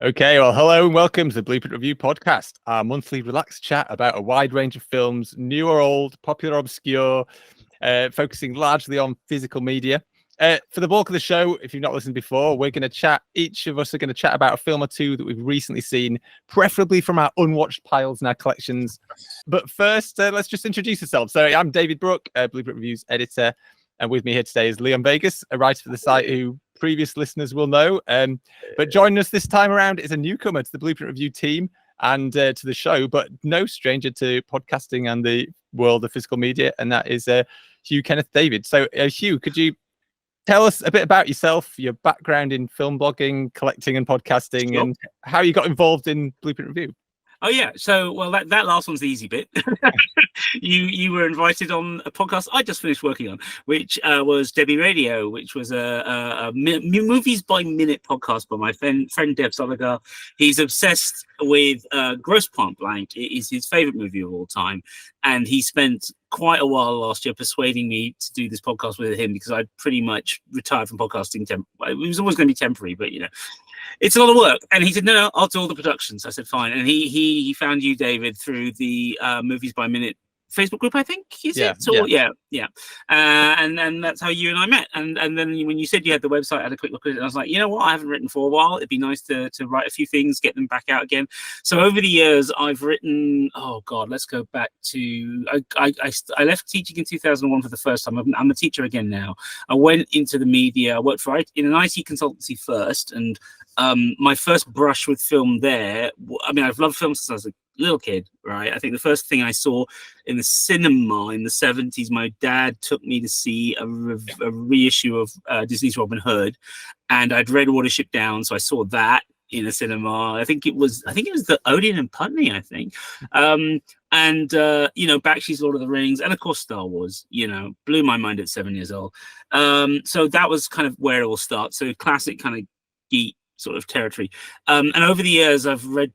Okay, well, hello and welcome to the Blueprint Review podcast, our monthly relaxed chat about a wide range of films, new or old, popular or obscure, focusing largely on physical media. For the bulk of the show, if you've not listened before, we're going to chat. Each of us are going to chat about a film or two that we've recently seen, preferably from our unwatched piles in our collections. But first, let's just introduce ourselves. So I'm David Brook, Blueprint Review's editor, and with me here today is Leon Vegas, a writer for the site who previous listeners will know. But joining us this time around is a newcomer to the Blueprint Review team and to the show, but no stranger to podcasting and the world of physical media, and that is Hugh Kenneth David. So Hugh, could you tell us a bit about yourself, your background in film blogging, collecting and podcasting, Sure. and how you got involved in Blueprint Review? Oh yeah, so well that last one's the easy bit. you were invited on a podcast I just finished working on, which was Debbie Radio, which was a movies by minute podcast by my friend Dev Soligar. He's obsessed with Grosse Pointe Blank. It is his favorite movie of all time, and he spent quite a while last year persuading me to do this podcast with him because I'd pretty much retired from podcasting. It was always going to be temporary, but it's a lot of work. And he said, no, I'll do all the productions. I said, fine. And he found you, David, through the Movies by Minute Facebook group, I think. Yeah. And that's how you and I met. And then when you said you had the website, I had a quick look at it. And I was like, you know what? I haven't written for a while. It'd be nice to write a few things, get them back out again. So over the years, I've written, let's go back to, I left teaching in 2001 for the first time. I'm a teacher again now. I went into the media. I worked in an IT consultancy first. And my first brush with film there, I've loved film since I was a little kid, right? I think the first thing I saw in the cinema in the 70s, my dad took me to see a reissue of Disney's Robin Hood, and I'd read Watership Down, so I saw that in a cinema. I think it was the Odeon and Putney, I think. Bakshi's Lord of the Rings, and of course Star Wars, blew my mind at 7 years old. So that was kind of where it all starts. So classic kind of geek sort of territory. And over the years, I've read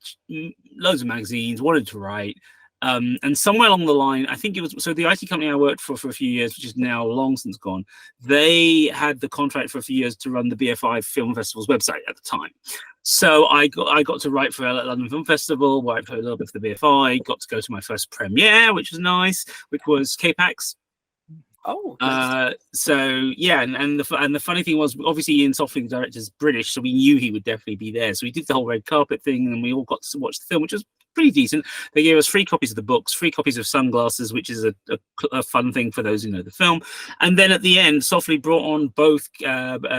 loads of magazines, wanted to write. And somewhere along the line, I think it was, so the IT company I worked for a few years, which is now long since gone, they had the contract for a few years to run the BFI Film Festival's website at the time. So I got to write for London Film Festival, write for a little bit for the BFI, got to go to my first premiere, which was nice, which was K-Pax. Oh, nice. And the funny thing was, obviously Ian Softly, the director, is British, so we knew he would definitely be there. So we did the whole red carpet thing, and we all got to watch the film, which was pretty decent. They gave us 3 copies of the books, 3 copies of Sunglasses, which is a fun thing for those who know the film. And then at the end, Softly brought on both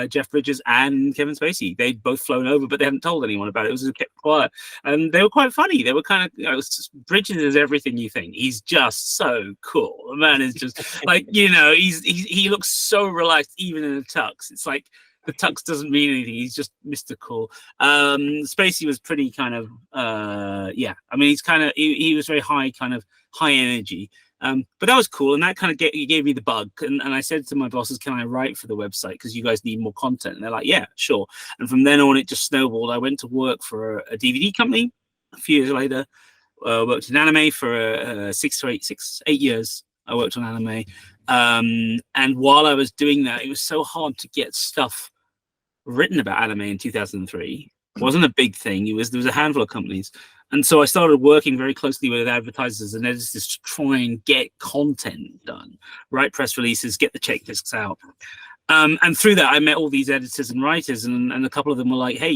Jeff Bridges and Kevin Spacey. They'd both flown over, but they hadn't told anyone about it. It was kept quiet, and they were quite funny. They were kind of, Bridges is everything you think. He's just so cool. The man is just like, he looks so relaxed, even in a tux. It's like, the tux doesn't mean anything. He's just Mr. Cool. Spacey was pretty kind of, he's kind of, he was very high energy. But that was cool. And that kind of gave me the bug. And I said to my bosses, can I write for the website? Because you guys need more content. And they're like, yeah, sure. And from then on, it just snowballed. I went to work for a DVD company a few years later. Worked in anime for 8 years. I worked on anime. And while I was doing that, it was so hard to get stuff written about anime in 2003. It wasn't a big thing. There was a handful of companies. And so I started working very closely with advertisers and editors to try and get content done, write press releases, get the checklists out. And through that, I met all these editors and writers, and a couple of them were like, hey,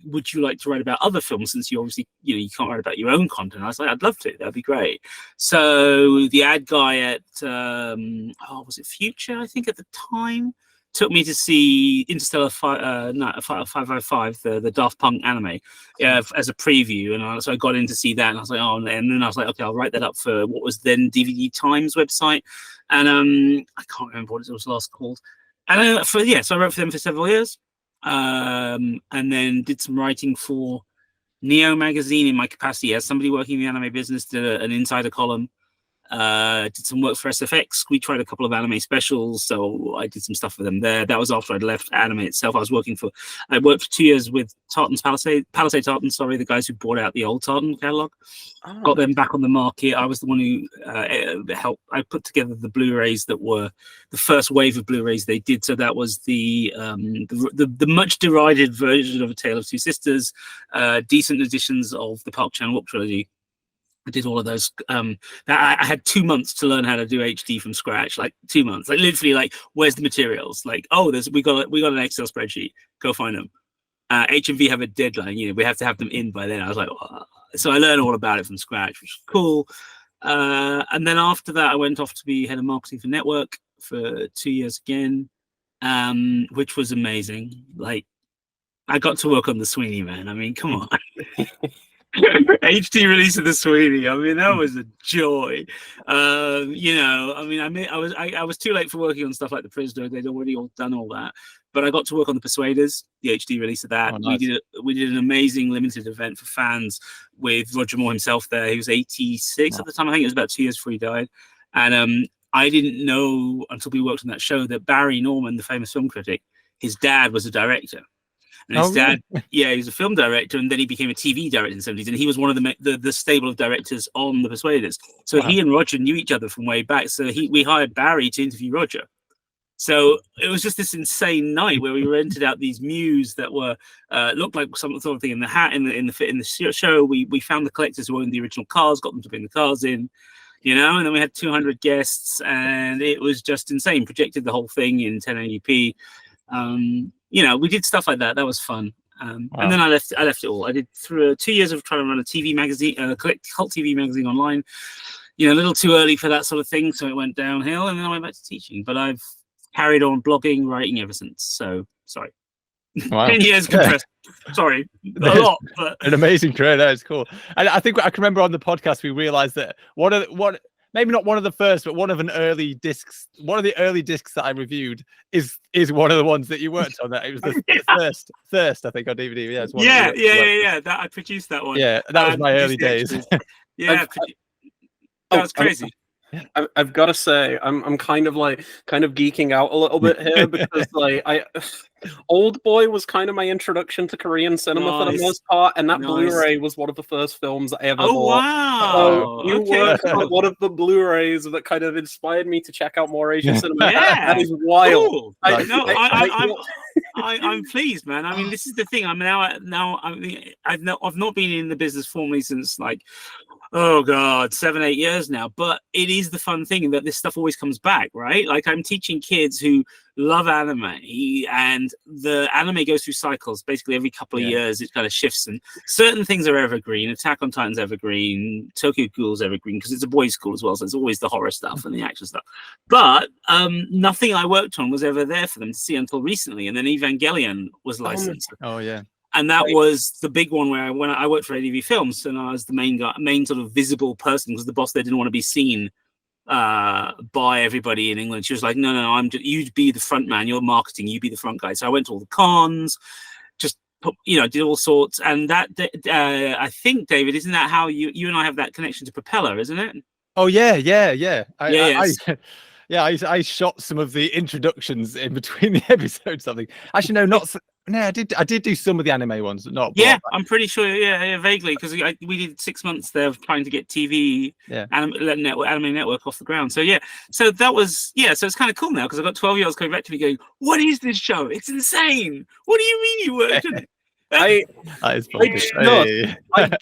would you like to write about other films, since you obviously, you can't write about your own content? I was like, I'd love to. That'd be great. So the ad guy at, was it Future, I think at the time, took me to see Interstellar 555, the Daft Punk anime, as a preview. And so I got in to see that, and I was like, and then I was like, okay, I'll write that up for what was then DVD Times website. And I can't remember what it was last called. And so I wrote for them for several years. And then did some writing for Neo magazine in my capacity as somebody working in the anime business, did an insider column. Did some work for SFX. We tried a couple of anime specials, so I did some stuff for them there. That was after I'd left anime itself. I worked for 2 years with Tartan's Palisade Tartan, the guys who bought out the old Tartan catalog. Got them back on the market. I was the one who helped. I put together the Blu-rays that were the first wave of Blu-rays they did. So that was the much derided version of A Tale of Two Sisters, decent editions of the Park Chan-wook trilogy. I did all of those. I had 2 months to learn how to do HD from scratch, like 2 months, like literally, like where's the materials? Like, oh, we got an Excel spreadsheet. Go find them. HMV have a deadline. We have to have them in by then. I was like, oh. So I learned all about it from scratch, which was cool. And then after that, I went off to be head of marketing for Network for 2 years again, which was amazing. Like, I got to work on the Sweeney, man. I mean, come on. HD release of the Sweeney. I mean, that was a joy. I was too late for working on stuff like The Prisoner. They'd already all done all that, but I got to work on The Persuaders, the HD release of that. Oh, nice. We did an amazing limited event for fans with Roger Moore himself there. He was 86 at the time. I think it was about 2 years before he died, and I didn't know until we worked on that show that Barry Norman, the famous film critic, his dad was a director. And his dad, he was a film director, and then he became a TV director in the 70s, and he was one of the stable of directors on The Persuaders. So he and Roger knew each other from way back. So we hired Barry to interview Roger. So it was just this insane night where we rented out these Mews that were looked like some sort of thing in the hat in the show. We found the collectors who owned the original cars, got them to bring the cars in, and then we had 200 guests, and it was just insane. Projected the whole thing in 1080p. We did stuff like that. That was fun. And then I left it all. I did through 2 years of trying to run a TV magazine, cult TV magazine online. A little too early for that sort of thing, so it went downhill. And then I went back to teaching. But I've carried on blogging, writing ever since. So sorry, 10 years compressed. Sorry, a lot. But an amazing career. That is cool. And I think I can remember on the podcast we realized that maybe not one of the first, but one of the early discs that I reviewed is one of the ones that you worked on. That it was the first, I think, on DVD. Yeah. That I produced that one. Yeah, that was my early days. Yeah, that was crazy. I've got to say, I'm kind of geeking out a little bit here because Old Boy was kind of my introduction to Korean cinema for the most part, and that Blu-ray was one of the first films I ever bought. Wow! So you worked on one of the Blu-rays that kind of inspired me to check out more Asian cinema. That is wild. Cool. I'm pleased, man. I mean, this is the thing. I'm I've not been in the business formally since 7-8 years now, but it is the fun thing that this stuff always comes back, right? Like, I'm teaching kids who love anime, and the anime goes through cycles. Basically, every couple of years, it kind of shifts, and certain things are evergreen. Attack on Titan's evergreen, Tokyo Ghoul's evergreen, because it's a boys' school as well, so it's always the horror stuff and the action stuff. But nothing I worked on was ever there for them to see until recently, and then Evangelion was licensed. Oh, yeah. And that was the big one where when I worked for ADV Films, and I was the main sort of visible person, because the boss there didn't want to be seen by everybody in England. She was like, no, you'd be the front man, you're marketing, you be the front guy. So I went to all the cons, just did all sorts. And that I think, David, isn't that how you and I have that connection to Propeller, isn't it? Oh yeah. I shot some of the introductions in between the episodes. Something actually, no, not. No, I did do some of the anime ones, but not. Yeah, I'm pretty sure. Yeah, vaguely, because we did 6 months there of trying to get TV anime network off the ground. So so that was So it's kind of cool now, because I've got 12-year-olds coming back to me going, "What is this show? It's insane. What do you mean you worked on it?" I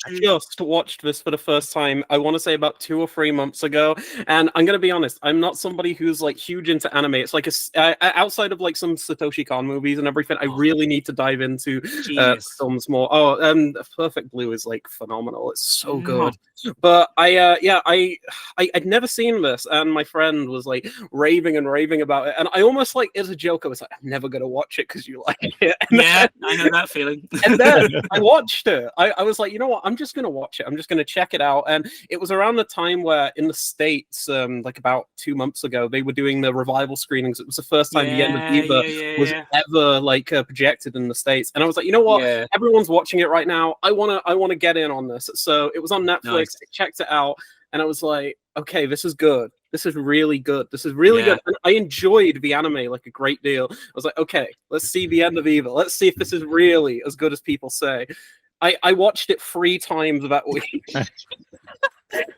just watched this for the first time, I want to say about 2 or 3 months ago, and I'm going to be honest, I'm not somebody who's huge into anime. It's outside of some Satoshi Kon movies and everything, I really need to dive into films more. Perfect Blue is phenomenal. It's so good. But I'd never seen this, and my friend was raving about it, and I almost as a joke, I was I'm never going to watch it because you like it. I know that feeling. And then I watched it. I was you know what? I'm just going to watch it. I'm just going to check it out. And it was around the time where in the States, about 2 months ago, they were doing the revival screenings. It was the first time the end of Eva was ever projected in the States. And I was you know what? Everyone's watching it right now. I want to get in on this. So it was on Netflix. Nice. I checked it out. and I was like, okay, this is good. This is really good. This is really good. And I enjoyed the anime like a great deal. I was like, okay, let's see the end of Evil. Let's see if this is really as good as people say. I watched it 3 times that week.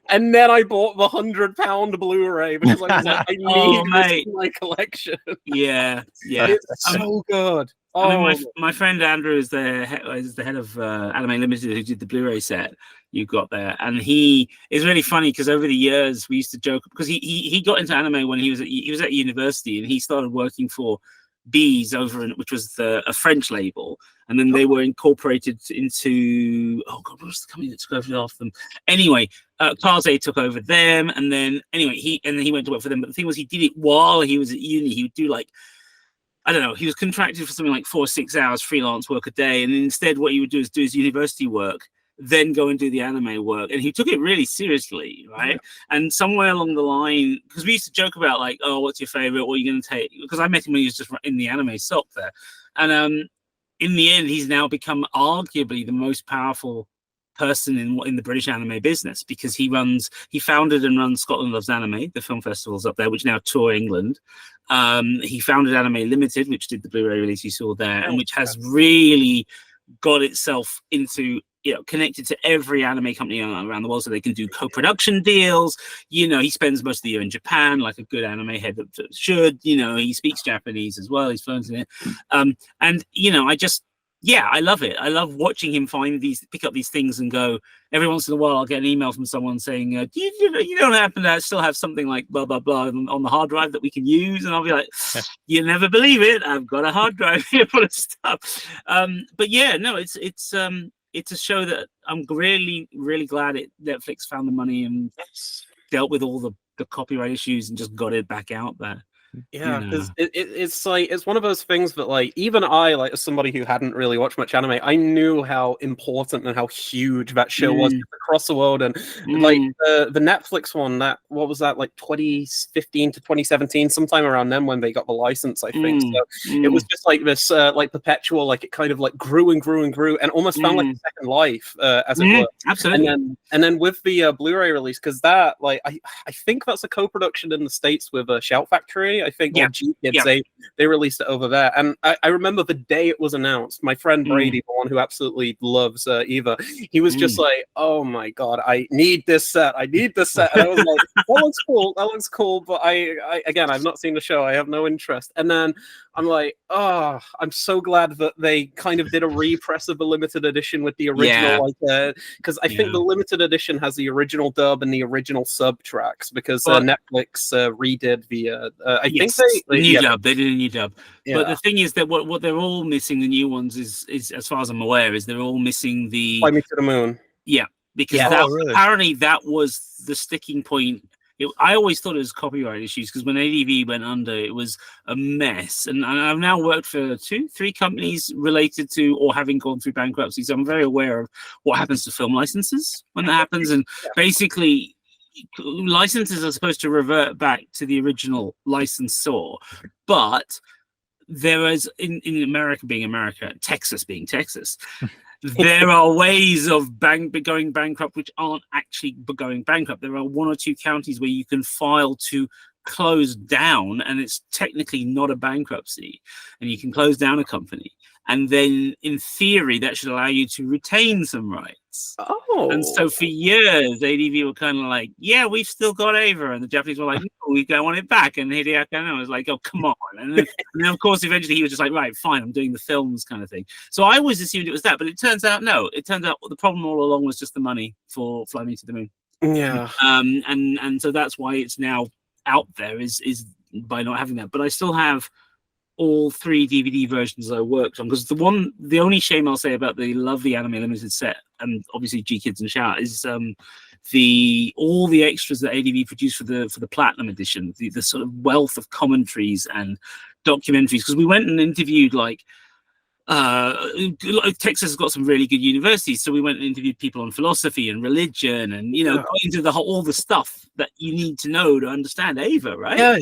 And then I bought the £100 Blu-ray because I was like, I need this in my collection. Yeah. It's so good. I mean, my friend Andrew is the head of Anime Limited, who did the Blu-ray set you got there, and he is really funny because over the years we used to joke because he got into anime when he was at university, and he started working for Bees which was a French label, and then they were incorporated into what was the company that took over after them? Anyway, Kaze took over them, and then he went to work for them. But the thing was, he did it while he was at uni. He would do like, I don't know, he was contracted for something like 4 or 6 hours freelance work a day, and instead what he would do is do his university work, then go and do the anime work, and he took it really seriously, right? And somewhere along the line, because we used to joke about like, oh, what's your favorite? What are you going to take? Because I met him when he was just in the anime shop there, and in the end, he's now become arguably the most powerful person in the British anime business, because he founded and runs Scotland Loves Anime, the film festivals up there, which now tour England. He founded Anime Limited, which did the Blu-ray release you saw there, and which has really got itself into, connected to every anime company around the world, so they can do co-production deals. He spends most of the year in Japan, like a good anime head should. He speaks Japanese as well. He's fluent in it. I love it. I love watching him pick up these things and go. Every once in a while, I'll get an email from someone saying, you don't happen to still have something like blah, blah, blah on the hard drive that we can use? And I'll be like, you never believe it. I've got a hard drive here full of stuff. But yeah, no, it's a show that I'm really, really glad Netflix found the money and dealt with all the copyright issues and just got it back out there. Yeah, because it's like, it's one of those things that like even I, like as somebody who hadn't really watched much anime, I knew how important and how huge that show was across the world. And like the Netflix one, what was that, like 2015 to 2017, sometime around then when they got the license, I think. So it was just like this like perpetual, like it kind of like grew and grew and grew and almost found like a second life, as it were. Absolutely. And then with the Blu-ray release, because that, like I think that's a co-production in the States with Shout Factory. I think G-Kids, they released it over there. And I remember the day it was announced, my friend Brady, the one who absolutely loves Eva, he was just like, oh my God, I need this set. And I was like, that looks cool. But I've not seen the show. I have no interest. And then I'm like, oh, I'm so glad that they kind of did a repress of the limited edition with the original, because I think the limited edition has the original dub and the original sub tracks, because Netflix redid the, they did a new dub. Yeah. But the thing is that what they're all missing, the new ones, is as far as I'm aware, is they're all missing the Fly Me to the Moon. Yeah, because apparently that was the sticking point. I always thought it was copyright issues, because when ADV went under, it was a mess. And I've now worked for 2-3 companies related to or having gone through bankruptcy, so I'm very aware of what happens to film licenses when that happens. And basically, licenses are supposed to revert back to the original licensor, but there is in America being America, Texas being Texas. There are ways of going bankrupt which aren't actually going bankrupt. There are 1 or 2 counties where you can file to close down, and it's technically not a bankruptcy, and you can close down a company. And then, in theory, that should allow you to retain some rights. Oh. And so for years, ADV were kind of like, yeah, we've still got Ava. And the Japanese were like, no, we don't want it back. And Hideaki Anno was like, oh, come on. And then, of course, eventually he was just like, right, fine, I'm doing the films kind of thing. So I always assumed it was that. But it turns out, no. It turns out the problem all along was just the money for Fly Me to the Moon. Yeah. And so that's why it's now out there, is by not having that. But I still have all 3 DVD versions I worked on, because the only shame I'll say about the lovely Anime Limited set, and obviously G-Kids and Shout, is all the extras that ADV produced for the Platinum edition, the sort of wealth of commentaries and documentaries, because we went and interviewed like Texas has got some really good universities, so we went and interviewed people on philosophy and religion, and got into all the stuff that you need to know to understand Ava, right? No,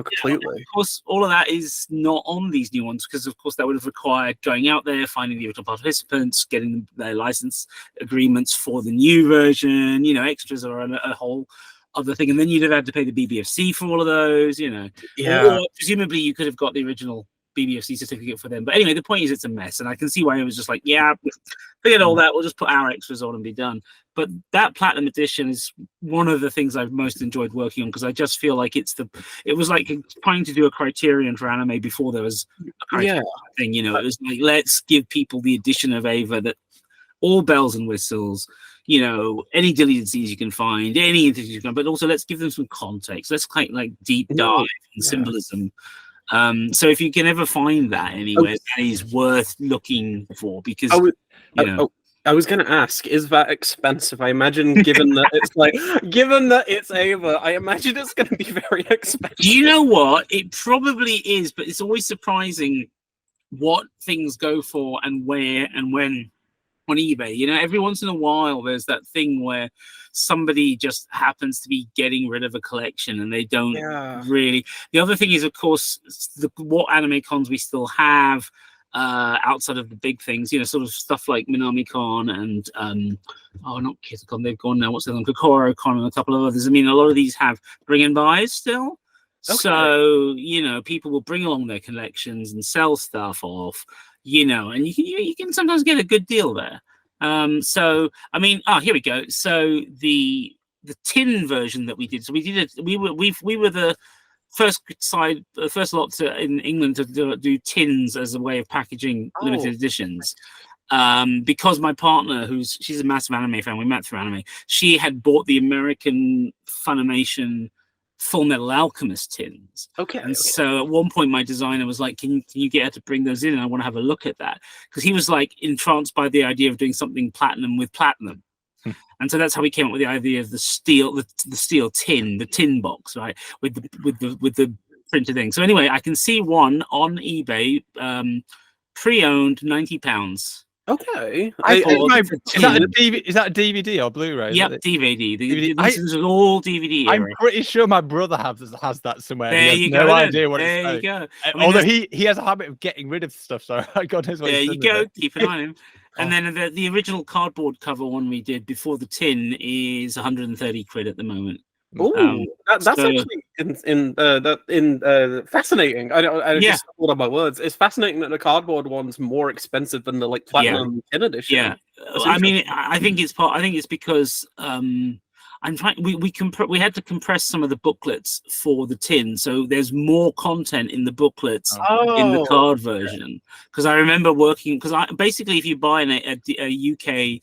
completely. Of course, all of that is not on these new ones because, of course, that would have required going out there, finding the original participants, getting their license agreements for the new version. Extras are a whole other thing, and then you'd have had to pay the BBFC for all of those. Or presumably you could have got the original BBFC certificate for them. But anyway, the point is it's a mess, and I can see why it was just like, yeah, forget all that, we'll just put our extras on and be done. But that Platinum Edition is one of the things I've most enjoyed working on, because I just feel like it was like trying to do a Criterion for anime before there was a Criterion thing. It was like, let's give people the edition of Ava that all bells and whistles, any deleted scenes you can find, any interviews you can, but also let's give them some context. Let's like deep dive and symbolism. So if you can ever find that anywhere, that is worth looking for, because I was going to ask, is that expensive? I imagine, given that it's Ava, I imagine it's going to be very expensive. You know what? It probably is, but it's always surprising what things go for and where and when on eBay. Every once in a while there's that thing where somebody just happens to be getting rid of a collection and they don't really. The other thing is, of course, what anime cons we still have outside of the big things, sort of stuff like Minami-Con and not Kitakon, they've gone now, what's the other one, Kokoro-Con and a couple of others. I mean, a lot of these have bring and buys still. Okay. So, people will bring along their collections and sell stuff off, and you can sometimes get a good deal there. So I mean, here we go. So the tin version that we did. So we were the first lot in England to do tins as a way of packaging limited editions. Because my partner, she's a massive anime fan, we met through anime. She had bought the American Funimation Full Metal Alchemist tins. Okay. So at one point my designer was like, can you get her to bring those in? And I want to have a look at that. Because he was like entranced by the idea of doing something platinum with platinum. And so that's how we came up with the idea of the steel tin, the tin box, right? With the printed thing. So anyway, I can see one on eBay, pre-owned, £90. Okay. Is that a DVD or Blu-ray? Yep, DVD. This is all DVD. I'm pretty sure my brother has that somewhere. There he has you no go. idea what there it's you go. Although he has a habit of getting rid of stuff, so God knows what. There you go. Keep an eye on him. And then the original cardboard cover one we did before the tin is 130 quid at the moment. Oh, that's actually fascinating. I just thought of my words. It's fascinating that the cardboard one's more expensive than the platinum tin edition. Yeah, I mean, I think it's because I'm trying. We had to compress some of the booklets for the tin, so there's more content in the booklets in the card version. Because I remember working. Because basically, if you buy a UK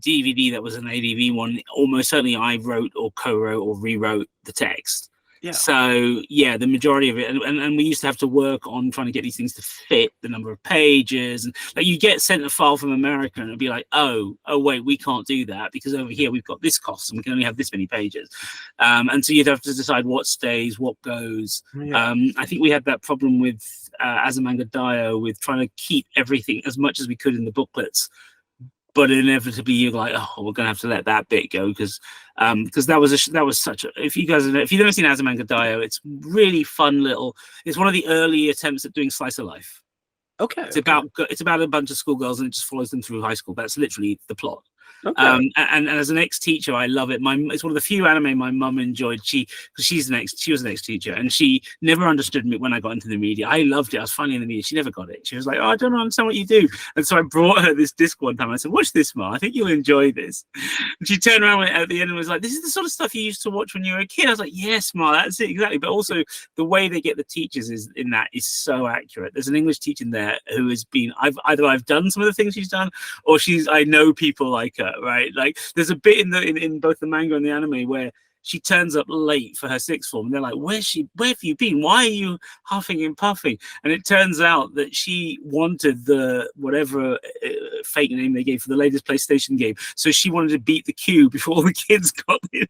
DVD that was an ADV one, almost certainly I wrote or co-wrote or rewrote the text. Yeah. So yeah, the majority of it, and we used to have to work on trying to get these things to fit the number of pages, and like you get sent a file from America and it'd be like, oh wait, we can't do that because over here we've got this cost and we can only have this many pages, and so you'd have to decide what stays, what goes. Yeah. I think we had that problem with Azumanga Daioh with trying to keep everything as much as we could in the booklets. But inevitably, you're like, we're going to have to let that bit go because that was such a. If you've never seen Azumanga Daioh, it's really fun little. It's one of the early attempts at doing slice of life. Okay. It's about a bunch of schoolgirls and it just follows them through high school. That's literally the plot. Okay. And as an ex-teacher, I love it. It's one of the few anime my mum enjoyed. She was an ex-teacher, and she never understood me when I got into the media. I loved it. I was finally in the media. She never got it. She was like, I don't understand what you do. And so I brought her this disc one time. I said, watch this, Ma. I think you'll enjoy this. And she turned around at the end and was like, this is the sort of stuff you used to watch when you were a kid. I was like, yes, Ma, that's it, exactly. But also the way they get the teachers is so accurate. There's an English teacher in there who has been, I've done some of the things she's done, or I know people like her. Right, like there's a bit in both the manga and the anime where she turns up late for her sixth form, and they're like, "Where have you been? Why are you huffing and puffing?" And it turns out that she wanted the whatever fake name they gave for the latest PlayStation game, so she wanted to beat the queue before all the kids got in.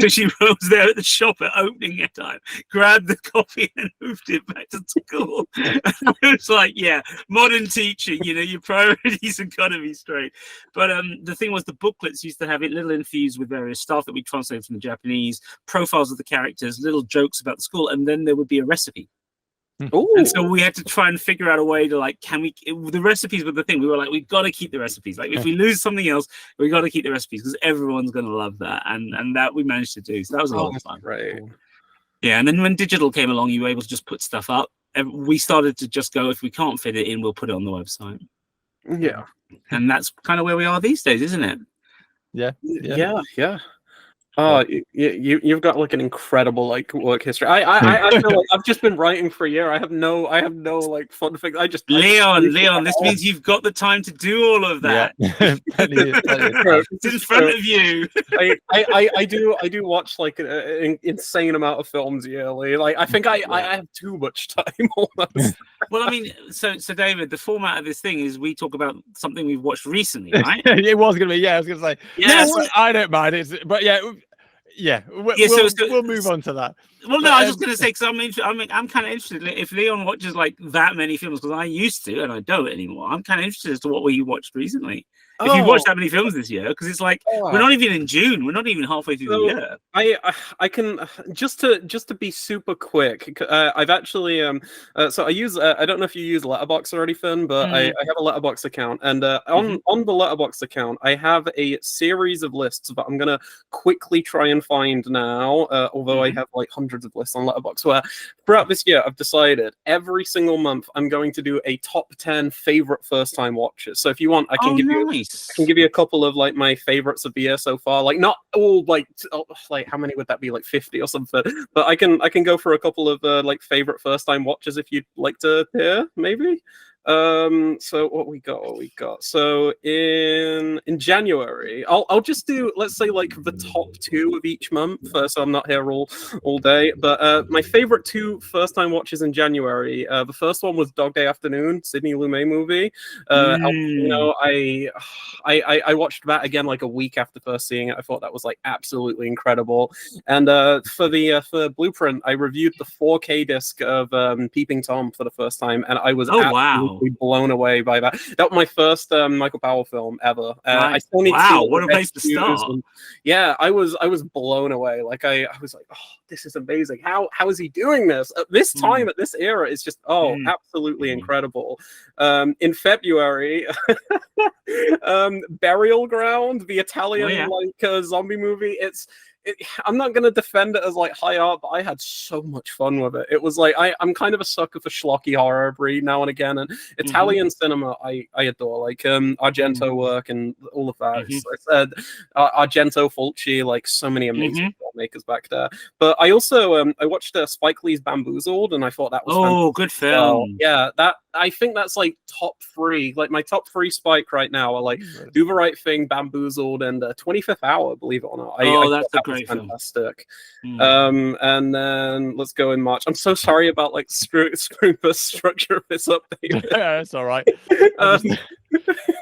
So she was there at the shop at opening time, grabbed the copy and moved it back to school. And I was like, yeah, modern teaching, your priorities have got to be straight. But the thing was, the booklets used to have it little infused with various stuff that we translated from the Japanese, profiles of the characters, little jokes about the school, and then there would be a recipe. Ooh. And so we had to try and figure out a way to the recipes were the thing. We were like, we've got to keep the recipes. Like if we lose something else, we got to keep the recipes because everyone's going to love that. And that we managed to do. So that was a lot of fun. Right. Yeah. And then when digital came along, you were able to just put stuff up. We started to just go, if we can't fit it in, we'll put it on the website. Yeah. And that's kind of where we are these days, isn't it? Yeah. Oh, you've got like an incredible like work history. I feel like I've just been writing for a year. I have no like fun things. Leon, this means you've got the time to do all of that. Yeah. It's in front of you. I do watch like an insane amount of films yearly. Like I think I have too much time almost. Well, I mean, so David, the format of this thing is we talk about something we've watched recently, right? It was going to be, I was going to say, I don't mind it, but we'll move on to that. Well, no, I was just going to say, because I'm kind of interested if Leon watches like that many films, because I used to, and I don't anymore. I'm kind of interested as to what you watched recently. If you watched that many films this year, because it's like we're not even in June, we're not even halfway through the year. I can just to be super quick. I've actually so I use I don't know if you use Letterboxd already, Finn, but I have a Letterboxd account, and on the Letterboxd account I have a series of lists that I'm gonna quickly try and find now. Although I have like hundreds of lists on Letterboxd, where throughout this year I've decided every single month I'm going to do a top 10 favorite first time watches. So if you want, I can give you a couple of like my favorites of the year so far. Like not all like how many would that be? Like 50 or something. But I can go for a couple of like favorite first time watches if you'd like to hear, maybe. So what we got? So in January, I'll just do, let's say, like the top 2 of each month, so I'm not here all day. But my favorite 2 first time watches in January. The first one was Dog Day Afternoon, Sidney Lumet movie. I watched that again like a week after first seeing it. I thought that was like absolutely incredible. And for Blueprint, I reviewed the 4K disc of Peeping Tom for the first time, and I was blown away by that. That was my first Michael Powell film ever. I still need to what a place to start. I was blown away. Like I was like, oh, this is amazing. How is he doing this at this time, at this era? It's just absolutely incredible. In February, Burial Ground, the Italian zombie movie. I'm not going to defend it as like high art, but I had so much fun with it. It was like I'm kind of a sucker for schlocky horror every now and again, and Italian cinema I adore, like Argento work and all of that. I said Argento, Fulci, like so many amazing filmmakers back there. But I also I watched Spike Lee's Bamboozled, and I thought that was fantastic. Good film. Yeah, that I think that's like top 3. Like my top 3 Spike right now are like Do the Right Thing, Bamboozled, and 25th Hour. Believe it or not, that's a great film. Fantastic. And then let's go in March. I'm so sorry about like screwing the structure of this update. Yeah, it's all right.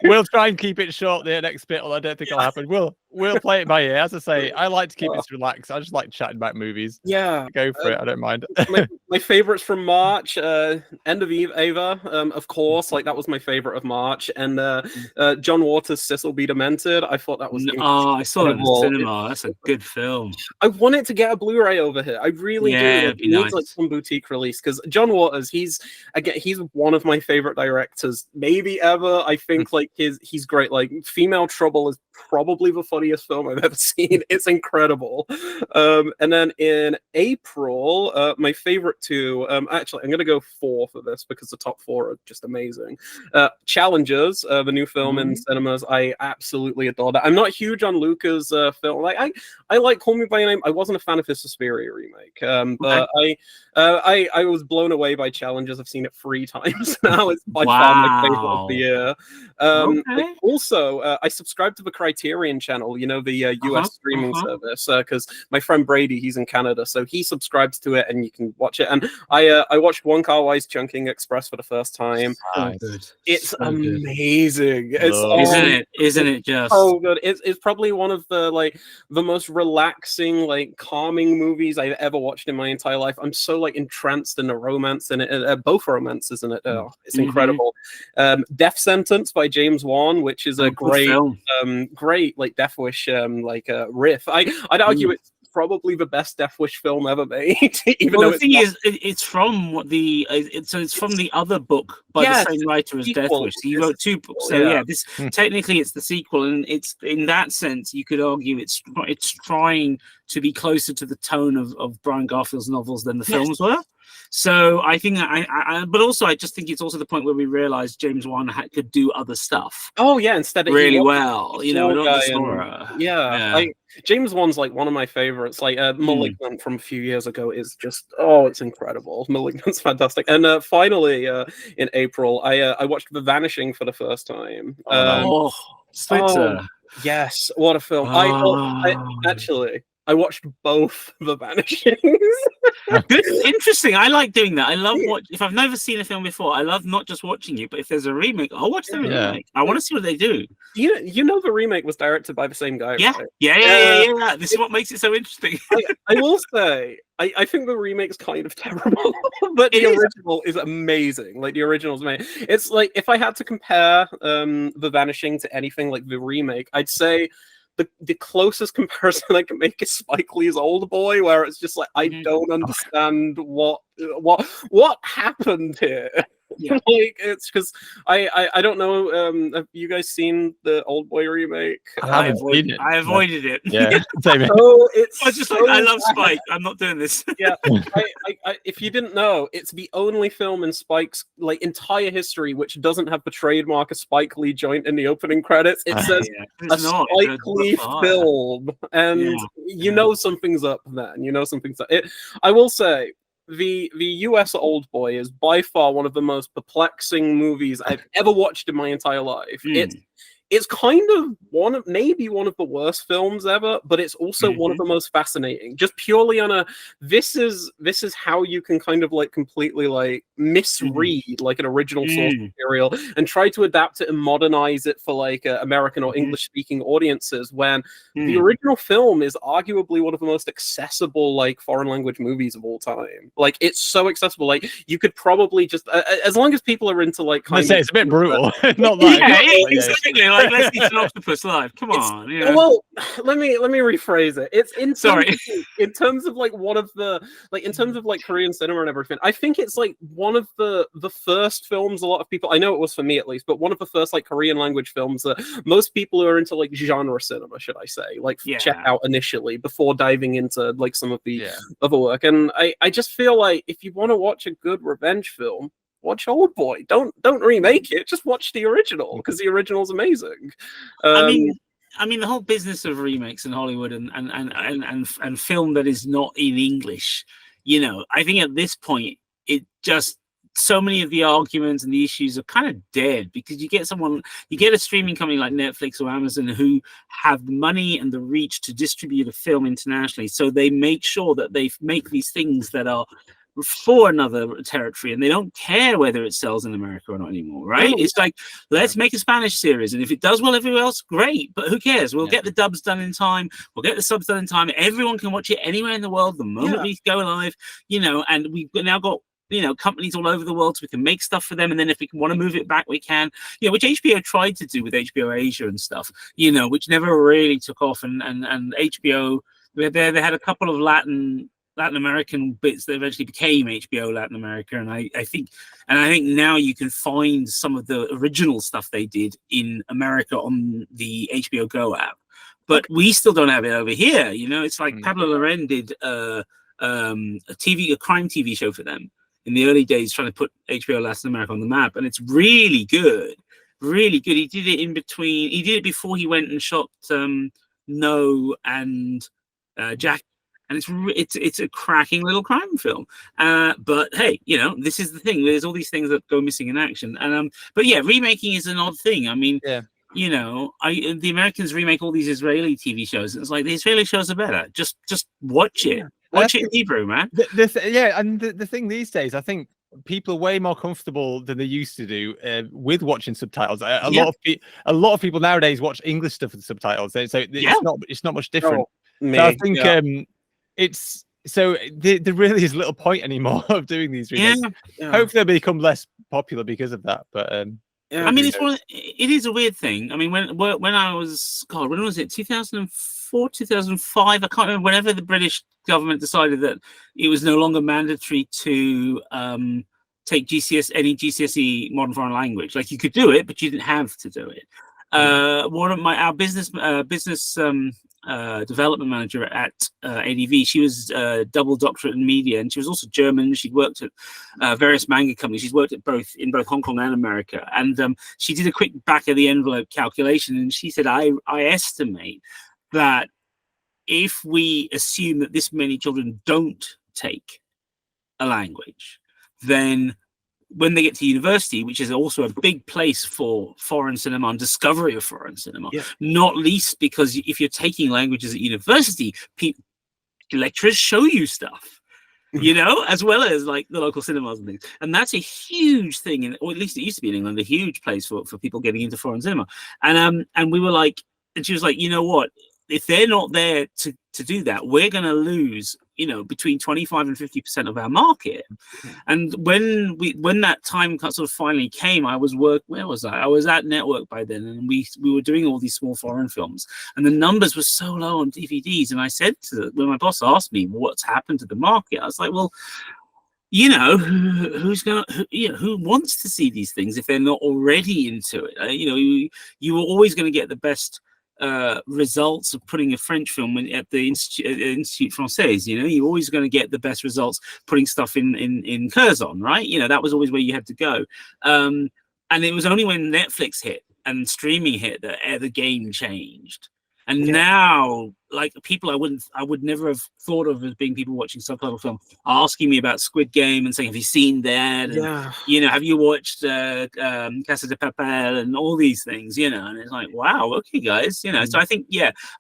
We'll try and keep it short the next bit, although I don't think it'll happen. We'll play it by ear. As I say, I like to keep it relaxed. I just like chatting about movies. Yeah, go for it. I don't mind. my favorites from March, End of Ava, of course. Like that was my favorite of March, and John Waters' Cecil B. Demented. I thought that was I saw it in the cinema. That's a good film. I wanted to get a Blu-ray over here. I really do. It needs like some boutique release, because John Waters, he's one of my favorite directors, maybe ever. I think like he's great. Like Female Trouble is probably the funniest film I've ever seen. It's incredible. And then in April, my favorite 2, actually I'm gonna go 4 for this because the top 4 are just amazing. Challengers, the new film in cinemas. I absolutely adore that. I'm not huge on Luca's film. Like I like Call Me by Your Name. I wasn't a fan of his Suspiria remake, but I was blown away by Challengers. I've seen it 3 times now. It's by far my favorite of the year. Okay. Also, I subscribe to the Criterion channel, you know, the US streaming service, because my friend Brady, he's in Canada, so he subscribes to it, and you can watch it. And I watched One Car Wise Chunking Express for the first time. So good. It's So amazing. Good. It's Isn't it just so good. It's probably one of the most relaxing, like calming movies I've ever watched in my entire life. I'm so like entranced in the romance in it, both romances in it. Oh, it's incredible. Death Sentence by James Wan, which is a great film. great like Death Wish riff. I'd argue it's probably the best Death Wish film ever made. Even though the thing is, it's from it's from the other book by the same writer as Death Wish. He wrote 2 books, so this technically it's the sequel, and it's in that sense you could argue it's trying to be closer to the tone of Brian Garfield's novels than the films were. So I think but also I just think it's also the point where we realized James Wan could do other stuff. Oh yeah, instead of really well, you know, not just horror. James Wan's like one of my favorites. Like Malignant from a few years ago is just it's incredible. Malignant's fantastic. And finally, in April, I watched The Vanishing for the first time. Spitzer. Yes, what a film! I watched both The Vanishings. Interesting. I like doing that. I love if I've never seen a film before, I love not just watching it, but if there's a remake, I'll watch the remake. I want to see what they do. You know the remake was directed by the same guy, yeah. right? Yeah. This is what makes it so interesting. I will say, I think the remake's kind of terrible, but the original is amazing. Like the original's amazing. It's like if I had to compare The Vanishing to anything like the remake, I'd say the closest comparison I can make is Spike Lee's Old Boy, where it's just like I don't understand what happened here. Like it's because I don't know. Have you guys seen the Old Boy remake? I avoided it. Yeah, I love Spike. I'm not doing this. If you didn't know, it's the only film in Spike's like entire history which doesn't have the trademark of Spike Lee joint in the opening credits. It says a Spike Lee film, and you know something's up. Then you know something's up. I will say. The US Old Boy is by far one of the most perplexing movies I've ever watched in my entire life. It's kind of maybe one of the worst films ever, but it's also one of the most fascinating. Just purely on this is how you can kind of like completely like misread like an original source material and try to adapt it and modernize it for like American or English speaking audiences, when the original film is arguably one of the most accessible like foreign language movies of all time. Like it's so accessible. Like you could probably just as long as people are into like it's a bit brutal. Not that exactly. Like, let's eat an octopus live. Come on. Well, let me rephrase it. It's in terms of like one of the like in terms of like Korean cinema and everything. I think it's like one of the first films a lot of people. I know it was for me at least, but one of the first like Korean language films that most people who are into like genre cinema, should I say, like check out initially before diving into like some of the other work. And I just feel like if you want to watch a good revenge film, watch Old Boy. Don't remake it. Just watch the original because the original's amazing. I mean, the whole business of remakes in Hollywood and film that is not in English. You know, I think at this point, it just so many of the arguments and the issues are kind of dead because you get a streaming company like Netflix or Amazon who have the money and the reach to distribute a film internationally, so they make sure that they make these things that are for another territory, and they don't care whether it sells in America or not anymore, right? It's like, let's make a Spanish series, and if it does well everywhere else, great, but who cares? We'll get the dubs done in time, we'll get the subs done in time, everyone can watch it anywhere in the world the moment we go live, you know, and we've now got, you know, companies all over the world, so we can make stuff for them, and then if we want to move it back, we can, you know, which HBO tried to do with HBO Asia and stuff, you know, which never really took off, and HBO, they had a couple of Latin American bits that eventually became HBO Latin America, and I think now you can find some of the original stuff they did in America on the HBO Go app, but we still don't have it over here. You know, it's like Pablo Loren did a crime TV show for them in the early days, trying to put HBO Latin America on the map, and it's really good, really good. He did it before he went and shot No and Jack. and it's a cracking little crime film. But hey, this is the thing. There's all these things that go missing in action, and but yeah, remaking is an odd thing. I mean, Yeah. The Americans remake all these Israeli TV shows, and it's like the Israeli shows are better. Just watch it. Watch it in Hebrew, man. And the thing these days, I think people are way more comfortable than they used to do with watching subtitles. A lot of people nowadays watch English stuff with subtitles, so it's not much different. So I think there really is little point anymore of doing these remakes. Hopefully they'll become less popular because of that. But I mean, it is a weird thing. I mean, when I was, God, when was it? 2004, 2005? I can't remember. Whenever the British government decided that it was no longer mandatory to take any GCSE modern foreign language, like you could do it, but you didn't have to do it. One of our business development manager at ADV, she was double doctorate in media, and she was also German. She'd worked at various manga companies. She's worked at both Hong Kong and America, and she did a quick back of the envelope calculation, and she said, I estimate that if we assume that this many children don't take a language, then when they get to university, which is also a big place for foreign cinema and discovery of foreign cinema, not least because if you're taking languages at university, lecturers show you stuff, as well as like the local cinemas and things. And that's a huge thing, or at least it used to be in England, a huge place for people getting into foreign cinema. And we were like, and she was like, you know what? If they're not there to do that, we're going to lose, between 25 and 50% of our market. And when that time sort of finally came, I was where was I? I was at Network by then, and we were doing all these small foreign films, and the numbers were so low on DVDs. And I said when my boss asked me what's happened to the market, I was like, well, who wants to see these things if they're not already into it? You were always going to get the best results of putting a French film at the Institut Français. You're always going to get the best results putting stuff in Curzon, right? That was always where you had to go. And it was only when Netflix hit and streaming hit that the game changed. And now, like, people I would never have thought of as being people watching subtitle film are asking me about Squid Game and saying, have you seen that? And, have you watched Casa de Papel and all these things, and it's like, wow, okay, guys, So I think,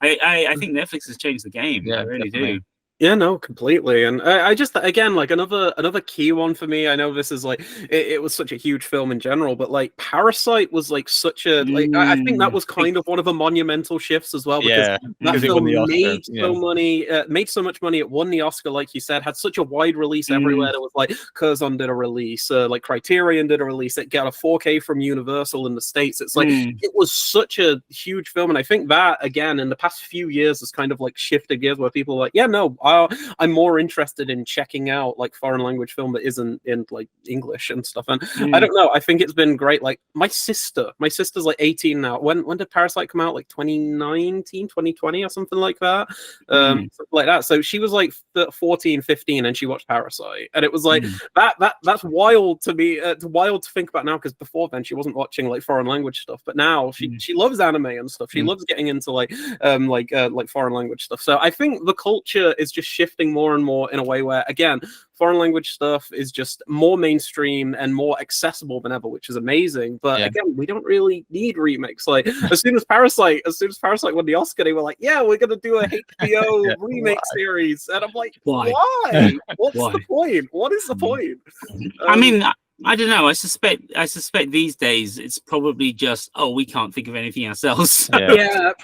I think Netflix has changed the game. Yeah, I really definitely. do. Yeah, no, completely. And I just, again, like another key one for me, I know this is like, it was such a huge film in general, but like Parasite was like such a, like, I think that was kind of one of the monumental shifts as well, because that film made made so much money. It won the Oscar, like you said, had such a wide release everywhere. There was like Curzon did a release, like Criterion did a release. It got a 4K from Universal in the States. It's like, it was such a huge film. And I think that, again, in the past few years has kind of like shifted gears where people are like, yeah, no, I'm more interested in checking out like foreign language film that isn't in like English and stuff. And I don't know, I think it's been great. Like my sister's like 18 now. When did Parasite come out? Like 2019, 2020 or something like that. Something like that. So she was like 14, 15 and she watched Parasite. And it was like that's wild to me. It's wild to think about now, because before then she wasn't watching like foreign language stuff. But now she loves anime and stuff. She loves getting into like foreign language stuff. So I think the culture is just shifting more and more in a way where, again, foreign language stuff is just more mainstream and more accessible than ever, which is amazing. But again, we don't really need remakes. Like as soon as Parasite won the Oscar, they were like, yeah, we're gonna do a HBO remake series. And I'm like, why? What's the point? What is the point? I mean, I don't know. I suspect these days it's probably just, we can't think of anything ourselves. So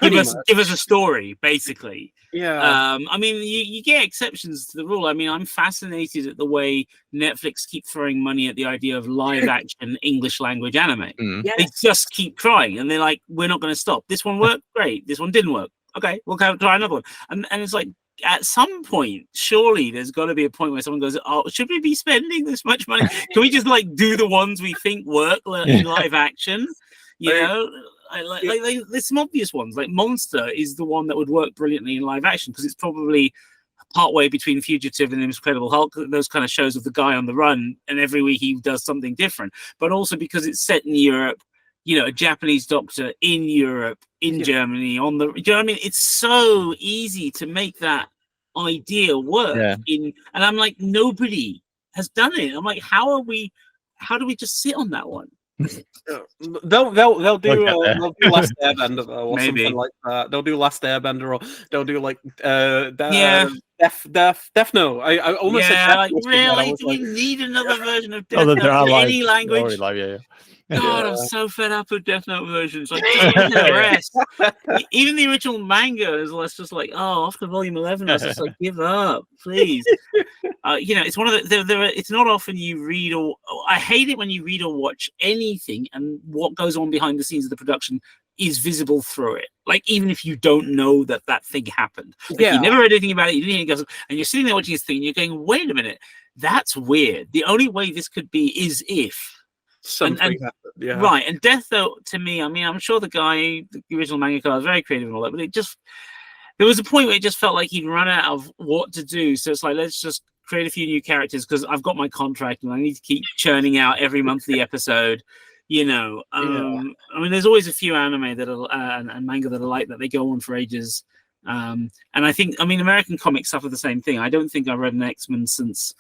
give us a story, basically. Yeah. I mean, you get exceptions to the rule. I mean, I'm fascinated at the way Netflix keep throwing money at the idea of live action English language anime. They just keep trying, and they're like, we're not going to stop. This one worked, great. This one didn't work. Okay, we'll try another one. And it's like, at some point, surely there's got to be a point where someone goes, should we be spending this much money? Can we just like do the ones we think work in live action? Like there's some obvious ones. Like Monster is the one that would work brilliantly in live action, because it's probably partway between Fugitive and Incredible Hulk, those kind of shows of the guy on the run, and every week he does something different. But also because it's set in Europe, a Japanese doctor in Europe, in Germany, do you know what I mean? It's so easy to make that idea work and I'm like, nobody has done it. I'm like, how do we just sit on that one? They'll do Last Airbender though, or Maybe. something like that. They'll do Last Airbender, or they'll do like Death Note. I almost said Death like, Note, really? Do we need another version of Death Oh, Note there are in live, any language? God, I'm so fed up with Death Note versions. Like, just give me the rest. Even the original manga is just like, oh, after volume 11, I was just like, give up, please. It's one of the. It's not often you read or I hate it when you read or watch anything and what goes on behind the scenes of the production is visible through it. Like, even if you don't know that thing happened, like you never read anything about it, you didn't hear it, and you're sitting there watching this thing, and you're going, wait a minute, that's weird. The only way this could be is if. Something happened, right. And Death Note, to me, I mean, I'm sure the original mangaka was very creative and all that, but there was a point where it just felt like he'd run out of what to do. So it's like, let's just create a few new characters because I've got my contract and I need to keep churning out every monthly episode. I mean, there's always a few anime that are and manga that are like that. They go on for ages. And I think, I mean, American comics suffer the same thing. I don't think I've read an X-Men since,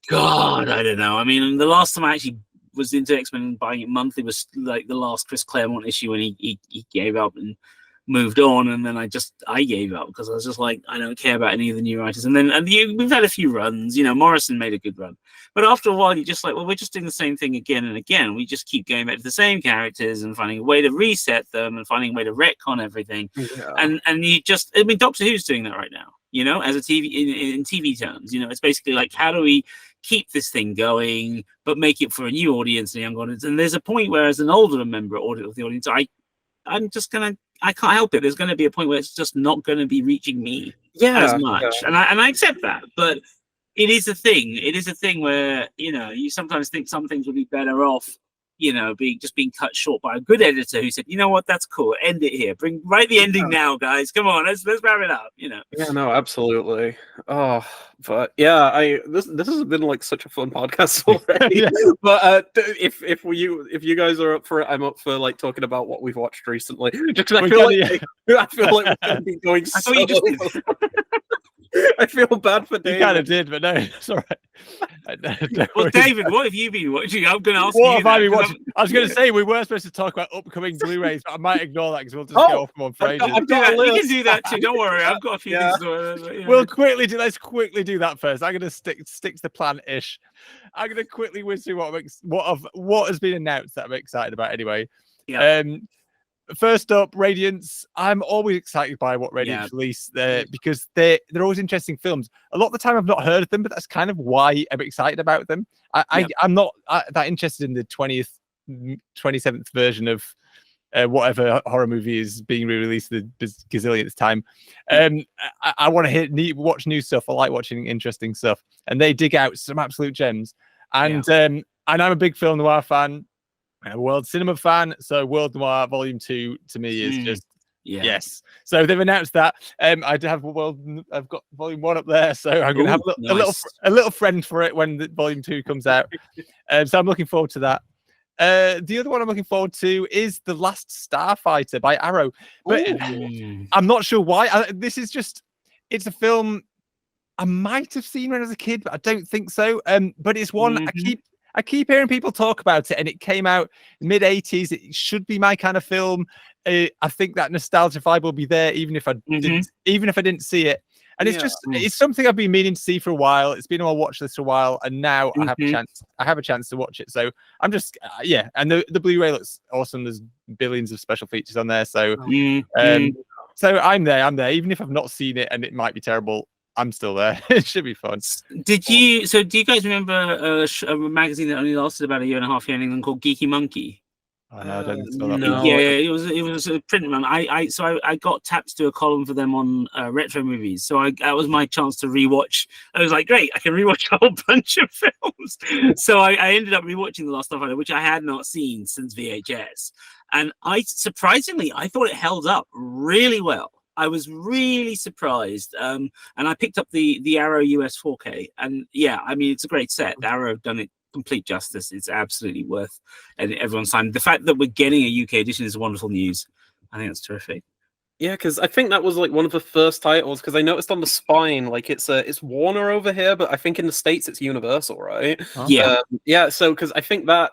God, I don't know. I mean, the last time I actually was into X-Men and buying it monthly was like the last Chris Claremont issue when he gave up and moved on, and then I gave up because I was just like, I don't care about any of the new writers. And we've had a few runs, Morrison made a good run, but after a while you're just like, well, we're just doing the same thing again and again. We just keep going back to the same characters and finding a way to reset them and finding a way to retcon everything. And you just, I mean, Doctor Who's doing that right now, as a TV in TV terms. It's basically like, how do we keep this thing going but make it for a new audience, a young audience? And there's a point where, as an older member of the audience, I can't help it. There's going to be a point where it's just not going to be reaching me as much, and I accept that. But it is a thing. It is a thing where you sometimes think some things would be better off, being cut short by a good editor who said, you know what, that's cool, end it here. Write the ending now, guys. Come on, let's wrap it up. Yeah, no, absolutely. Oh, but yeah, this has been like such a fun podcast already. But if you guys are up for it, I'm up for like talking about what we've watched recently. Just because I feel like we're gonna be going so. I feel bad for David. You kind of did, but no, it's all right. Well, David, what have you been watching? I'm going to ask what you. What have I been watching? I was going to say we were supposed to talk about upcoming Blu-rays, but I might ignore that because we'll just go off them on phrases. We can do that too. Don't worry, I've got a few things to. We'll quickly do. Let's quickly do that first. I'm going to stick to the plan-ish. I'm going to quickly whiz through what has been announced that I'm excited about. Anyway. Yeah. First up, Radiance. I'm always excited by what Radiance release because they're always interesting films. A lot of the time I've not heard of them, but that's kind of why I'm excited about them. I'm not that interested in the 27th version of whatever horror movie is being re-released the gazillionth time. I want to watch new stuff. I like watching interesting stuff, and they dig out some absolute gems. And I'm a big film noir fan. I'm a world cinema fan, so World Noir Volume 2 to me is just yes. So they've announced that. I've got Volume 1 up there, so I'm gonna have a little friend for it when the Volume 2 comes out. So I'm looking forward to that. The other one I'm looking forward to is The Last Starfighter by Arrow, but I'm not sure why. It's a film I might have seen when I was a kid, but I don't think so. But it's one I keep hearing people talk about it, and it came out mid-80s. It should be my kind of film. I think that nostalgia vibe will be there, even if I didn't see it. And it's something I've been meaning to see for a while. It's been on my watch list for a while, and now I have a chance to watch it. So I'm just and the Blu-ray looks awesome. There's billions of special features on there. So so I'm there. Even if I've not seen it and it might be terrible, I'm still there. It should be fun. Do you guys remember a magazine that only lasted about a year and a half here in England called Geeky Monkey? Oh, no, I don't know that. No. Yeah, it was a print run. I got tapped to do a column for them on retro movies. So that was my chance to rewatch. I was like, great, I can rewatch a whole bunch of films. So I ended up rewatching The Last Starfighter, which I had not seen since VHS. And surprisingly, I thought it held up really well. I was really surprised, and I picked up the Arrow US 4K, and I mean, it's a great set. Arrow have done it complete justice. It's absolutely worth everyone's time. The fact that we're getting a UK edition is wonderful news. I think that's terrific. Yeah, because I think that was like one of the first titles. Because I noticed on the spine, like it's Warner over here, but I think in the States it's Universal, right? Yeah. Yeah. So because I think that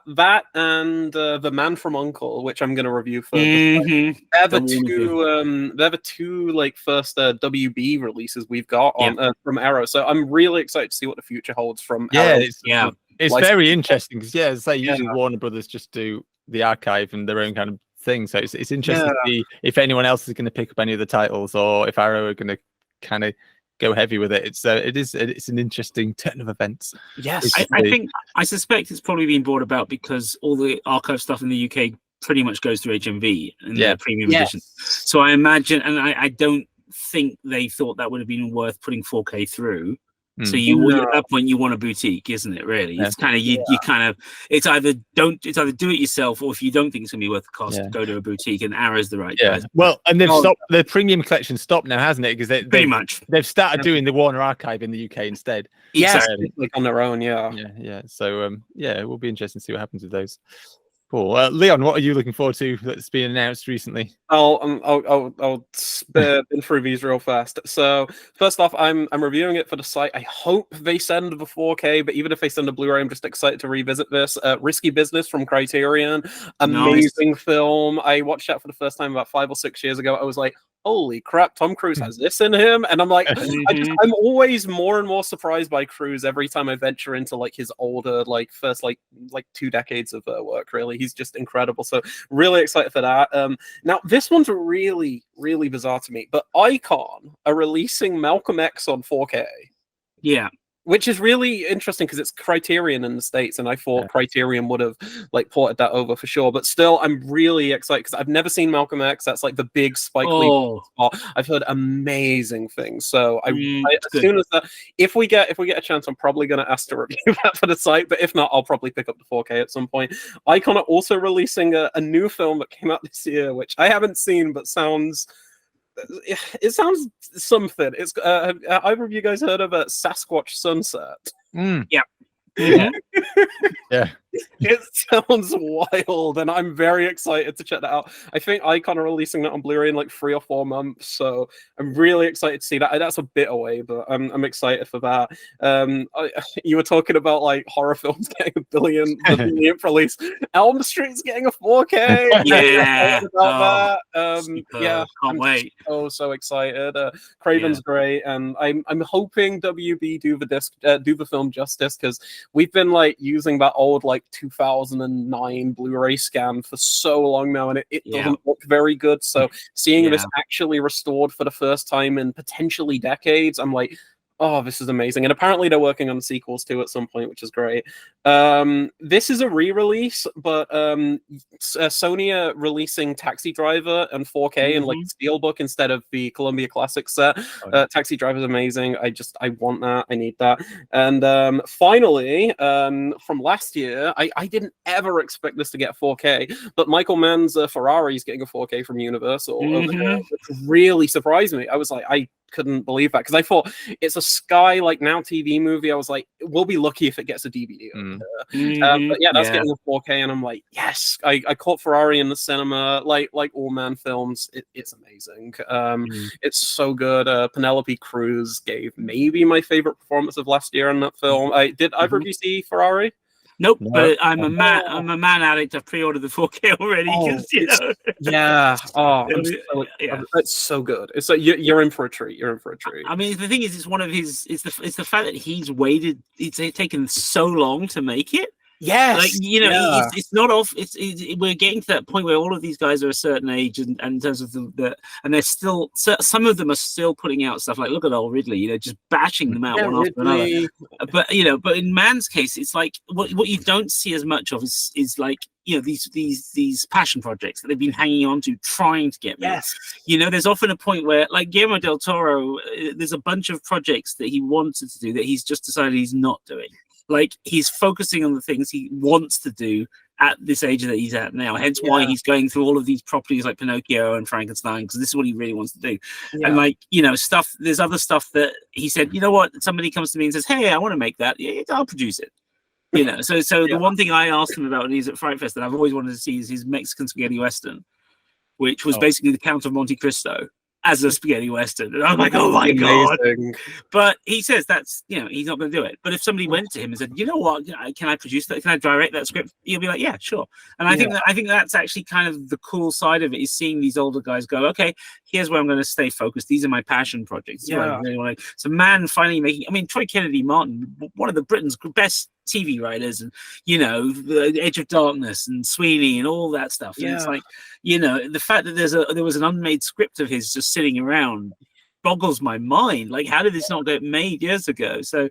and The Man from U.N.C.L.E., which I'm gonna review for, Mhm. they're The the Warner two they're the two like first WB releases we've got Yeah. on from Arrow. So I'm really excited to see what the future holds from Yeah, Arrow. Yeah. it's License. very interesting because as I say, Yeah. usually Warner Brothers just do the archive and their own kind of thing. So it's interesting Yeah. to see if anyone else is going to pick up any of the titles or if Arrow are going to kind of go heavy with it. It's an interesting turn of events. Yes. I suspect it's probably been brought about because all the archive stuff in the UK pretty much goes through HMV and their premium edition. So I imagine, and I don't think they thought that would have been worth putting 4K through. So you at that point you want a boutique, isn't it? Really, it's kind of you kind of it's either do it yourself, or if you don't think it's gonna be worth the cost, go to a boutique. And Arrow's the right guys. Well, and they've stopped the premium collection stopped now, hasn't it? Because pretty much they've started doing the Warner archive in the UK instead. Exactly, like on their own. Yeah. So it will be interesting to see what happens with those. Cool. Leon, what are you looking forward to that's been announced recently? I'll spin through these real fast. So first off, I'm reviewing it for the site. I hope they send the 4K, but even if they send a Blu-ray, I'm just excited to revisit this. Risky Business from Criterion, amazing film. I watched that for the first time about 5 or 6 years ago. I was like, holy crap, Tom Cruise has this in him. And I'm like, I'm always more and more surprised by Cruise every time I venture into like his older, like first like 2 decades of work, really. He's just incredible. So really excited for that. Now this one's really, really bizarre to me, but Icon are releasing Malcolm X on 4K. Yeah. Which is really interesting because it's Criterion in the States, and I thought Criterion would have like ported that over for sure. But still, I'm really excited because I've never seen Malcolm X. That's like the big Spike Lee spot. I've heard amazing things. So as soon as that, if we get a chance, I'm probably going to ask to review that for the site. But if not, I'll probably pick up the 4K at some point. Icon are also releasing a new film that came out this year, which I haven't seen, but sounds something. It's have either of you guys heard of Sasquatch Sunset? Yeah. Yeah. It sounds wild, and I'm very excited to check that out. I think Icon are releasing that on Blu-ray in like 3 or 4 months, so I'm really excited to see that. That's a bit away, but I'm excited for that. You were talking about like horror films getting a billionth release. Elm Street's getting a 4K. Yeah. About that. Can't wait. So excited. Craven's great, and I'm hoping WB do the film justice, because we've been like using that old like 2009 Blu-ray scan for so long now, and it doesn't look very good. So seeing this actually restored for the first time in potentially decades, I'm like, oh, this is amazing. And apparently they're working on sequels too at some point, which is great. This is a re-release, but Sony are releasing Taxi Driver and 4K and like Steelbook instead of the Columbia Classic set. Taxi Driver is amazing. I want that. I need that. And finally, from last year, I didn't ever expect this to get 4K, but Michael Mann's Ferrari is getting a 4K from Universal, which really surprised me. I was like, I couldn't believe that, because I thought it's a Sky like Now TV movie. I was like, we'll be lucky if it gets a DVD. But yeah, that's getting a 4K, and I'm like, yes. I caught Ferrari in the cinema, like all Man films. It's amazing. It's so good. Penelope Cruz gave maybe my favorite performance of last year in that film. Did either of you see Ferrari? Nope, but I'm a man addict. I've pre-ordered the 4K already. It's so good. It's like you're in for a treat. I mean, the thing is, it's one of his. It's the fact that he's waited. It's taken so long to make it. Yes, like it's not off. We're getting to that point where all of these guys are a certain age, and in terms of and they're still, some of them are still putting out stuff like, look at old Ridley, just bashing them out one after another. But in Man's case, it's like what you don't see as much of is like these passion projects that they've been hanging on to, trying to get made. There's often a point where, like Guillermo del Toro, there's a bunch of projects that he wanted to do that he's just decided he's not doing. Like, he's focusing on the things he wants to do at this age that he's at now. Hence why he's going through all of these properties like Pinocchio and Frankenstein, because this is what he really wants to do. And stuff, there's other stuff that he said, you know what, somebody comes to me and says, hey, I want to make that. Yeah, I'll produce it. So the one thing I asked him about when he's at Fright Fest that I've always wanted to see is his Mexican spaghetti Western. which was basically the Count of Monte Cristo as a spaghetti western. And I'm like, oh my god! But he says that's he's not going to do it. But if somebody went to him and said, you know what, can I produce that? Can I direct that script? He'll be like, yeah, sure. And I think that's actually kind of the cool side of it, is seeing these older guys go, okay, here's where I'm going to stay focused. These are my passion projects. So man, finally making. I mean, Troy Kennedy Martin, one of the Britain's best TV writers, and the Edge of Darkness and Sweeney and all that stuff. And it's like, the fact that there was an unmade script of his just sitting around boggles my mind. Like, how did this not get made years ago? So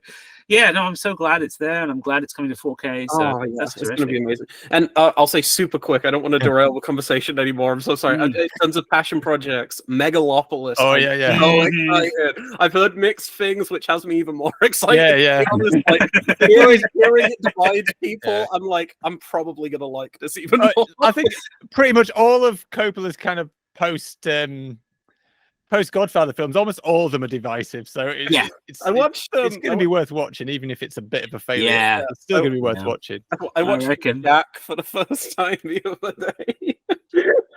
I'm so glad it's there, and I'm glad it's coming to 4K. So that's it's gonna be amazing. And I'll say super quick, I don't want to derail the conversation anymore, I'm so sorry. In terms of passion projects, Megalopolis. So excited. I've heard mixed things, which has me even more excited. Like, hearing it divides people, I'm like, I'm probably gonna like this even more. I think pretty much all of Coppola's kind of post Godfather films, almost all of them are divisive. So it's going to be worth watching, even if it's a bit of a failure. Yeah, it's still going to be worth watching. I watched Jack for the first time the other day.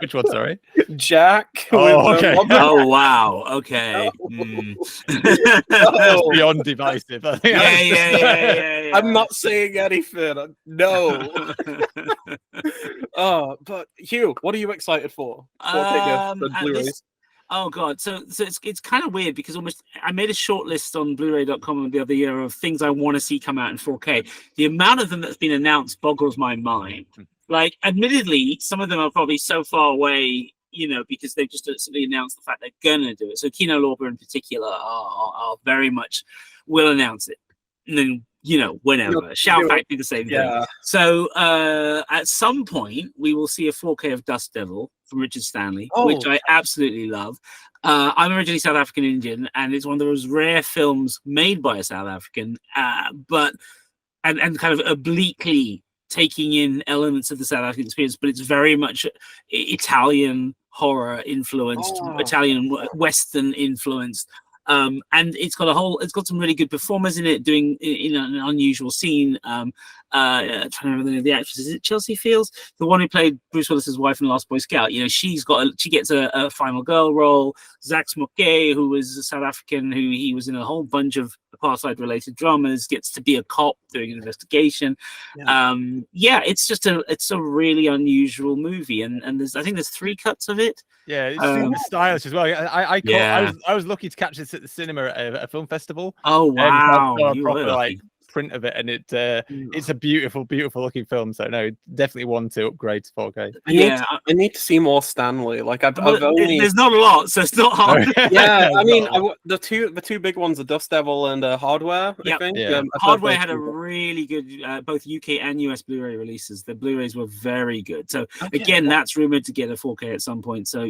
Which one? Sorry, Jack. Okay. Oh wow. Okay. That's beyond divisive. I think. Yeah. I'm not saying anything. No. But Hugh, what are you excited for? The Blu-rays. Oh god, so it's kind of weird, because I made a short list on Blu-ray.com the other year of things I want to see come out in 4K. The amount of them that's been announced boggles my mind. Like, admittedly, some of them are probably so far away, because they've just simply announced the fact they're gonna do it. So Kino Lorber in particular are very much will announce it, and then whenever. Shout Factory the same thing. So at some point we will see a 4K of Dust Devil from Richard Stanley, which I absolutely love. I'm originally South African Indian, and it's one of those rare films made by a South African, but kind of obliquely taking in elements of the South African experience, but it's very much Italian horror influenced, Italian Western influenced. And it's got some really good performers in it, doing in an unusual scene. Trying to remember the name of the actress. Is it Chelsea Fields, the one who played Bruce Willis's wife in Last Boy Scout? She gets a final girl role. Zach Smoke, who was a South African, who he was in a whole bunch of apartheid-related dramas, gets to be a cop doing an investigation. It's a really unusual movie, and I think there's 3 cuts of it. Yeah, it's super stylish as well. I was lucky to catch this at the cinema at a film festival. Oh wow! You proper like print of it, and it's a beautiful looking film. So no, definitely one to upgrade to 4K. I need to see more Stanley. Like I've only there's not a lot, so it's not hard. I mean the two big ones are Dust Devil and Hardware. I think. Hardware had a really good both UK and US Blu-ray releases. The Blu-rays were very good. So again, that's rumored to get a 4K at some point. So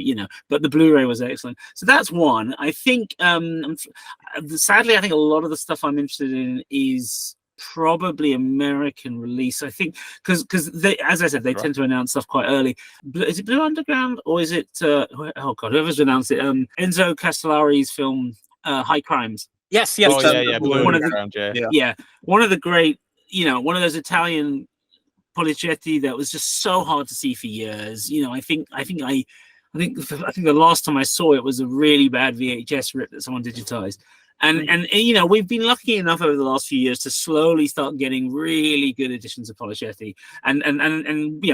but the Blu-ray was excellent. So that's one. I think sadly, I think a lot of the stuff I'm interested in is probably American release. I think because they, as I said, they tend to announce stuff quite early. Is it Blue Underground, or is it whoever's announced it? Enzo Castellari's film High Crimes. Yes. Blue Underground. One of the great, one of those Italian Policetti that was just so hard to see for years. I think the last time I saw it was a really bad VHS rip that someone digitized. And we've been lucky enough over the last few years to slowly start getting really good editions of Policetti, and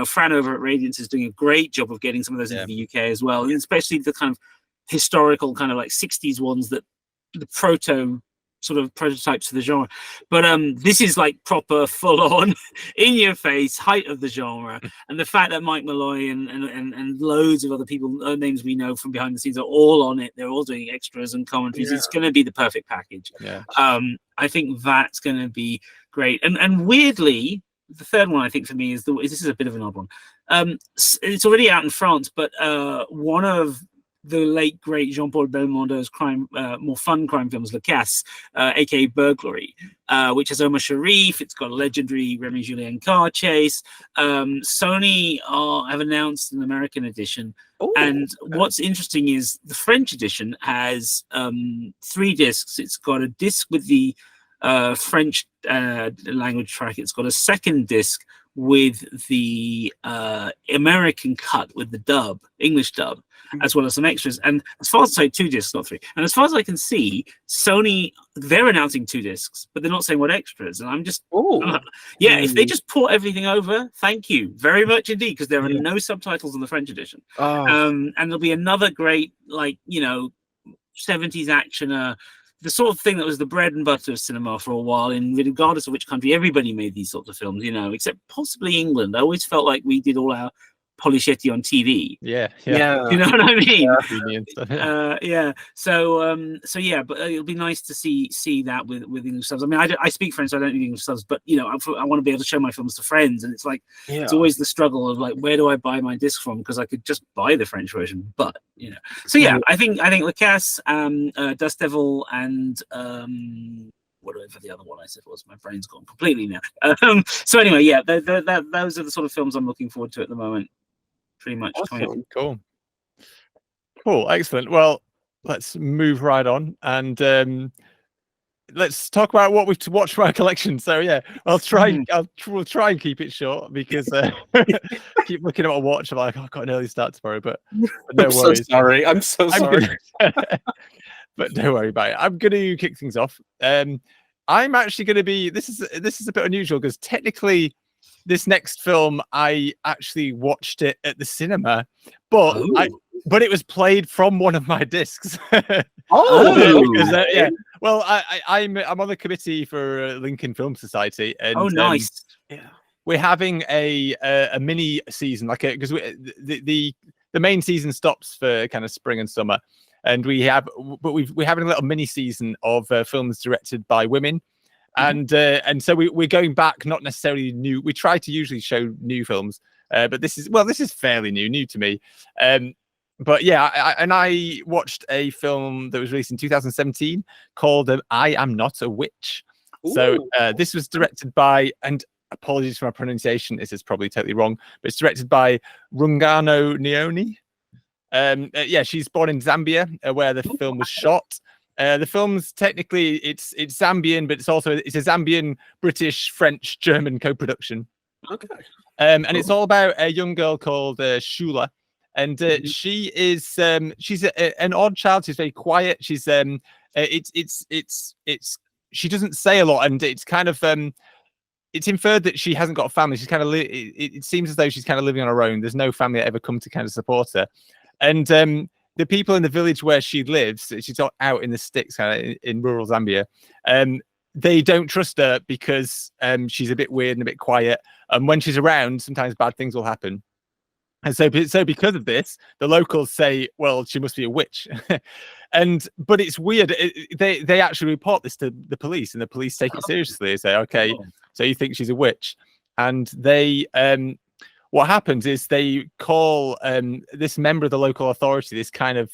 Fran over at Radiance is doing a great job of getting some of those into the UK as well, and especially the kind of historical kind of like 60s ones, that the prototypes of the genre. But this is like proper full-on in your face height of the genre, and the fact that Mike Malloy and loads of other people, names we know from behind the scenes, are all on it. They're all doing extras and commentaries. It's going to be the perfect package. I think that's going to be great. And weirdly, the third one I think for me is this is a bit of an odd one. It's already out in France, but one of the late great Jean-Paul Belmondo's more fun crime films, Le Casse, aka Burglary, which has Omar Sharif. It's got a legendary Remy Julien car chase. Sony have announced an American edition. What's interesting is the French edition has 3 discs. It's got a disc with the French language track. It's got a second disc with the American cut with the dub, English dub, as well as some extras. And as far as 2 discs, not 3. And as far as I can see, Sony, they're announcing 2 discs, but they're not saying what extras. And I'm just, if they just port everything over, thank you very much indeed, because there are no subtitles in the French edition. And there'll be another great, 70s action, the sort of thing that was the bread and butter of cinema for a while, and regardless of which country, everybody made these sorts of films, except possibly England. I always felt like we did all our Polichetti on TV. Yeah. You know what I mean? So yeah, but it'll be nice to see that with English subs. I mean, I speak French, so I don't need English subs, but I want to be able to show my films to friends, and it's like it's always the struggle of like, where do I buy my disc from? Because I could just buy the French version, but So yeah, I think La Casse, Dust Devil, and whatever the other one I said was. My brain's gone completely now. So anyway, yeah, those are the sort of films I'm looking forward to at the moment. Pretty much. Awesome. Cool. Excellent. Well, let's move right on and let's talk about what we've watched from our collection. So yeah, we'll try and keep it short because I keep looking at my watch. I'm like, I've got an early start tomorrow, but no worries. I'm so sorry. But don't worry about it. I'm going to kick things off. I'm actually going to be. This is a bit unusual because technically, this next film I actually watched it at the cinema, but it was played from one of my discs. Yeah. Well, I'm on the committee for Lincoln Film Society, and nice. We're having a mini season, because the main season stops for kind of spring and summer, and we're having a little mini season of films directed by women. And so we're going back, not necessarily new. We try to usually show new films, but this is fairly new to me. But yeah, I watched a film that was released in 2017 called I Am Not a Witch. Ooh. So this was directed by, and apologies for my pronunciation, this is probably totally wrong, but it's directed by Rungano Nyoni. She's born in Zambia, where the film was shot. The film's technically it's Zambian, but it's a Zambian, British, French, German co-production. Okay. And it's all about a young girl called Shula, and she is she's an odd child. She's very quiet. She's she doesn't say a lot, and it's kind of it's inferred that she hasn't got a family. She's kind of it seems as though she's kind of living on her own. There's no family that ever come to kind of support her, and the people in the village where she lives, she's out in the sticks, kind of in rural Zambia. They don't trust her because she's a bit weird and a bit quiet. And when she's around, sometimes bad things will happen. And so because of this, the locals say, well, she must be a witch. But it's weird. They actually report this to the police, and the police take it seriously. They say, okay, so you think she's a witch. And they what happens is they call this member of the local authority, this kind of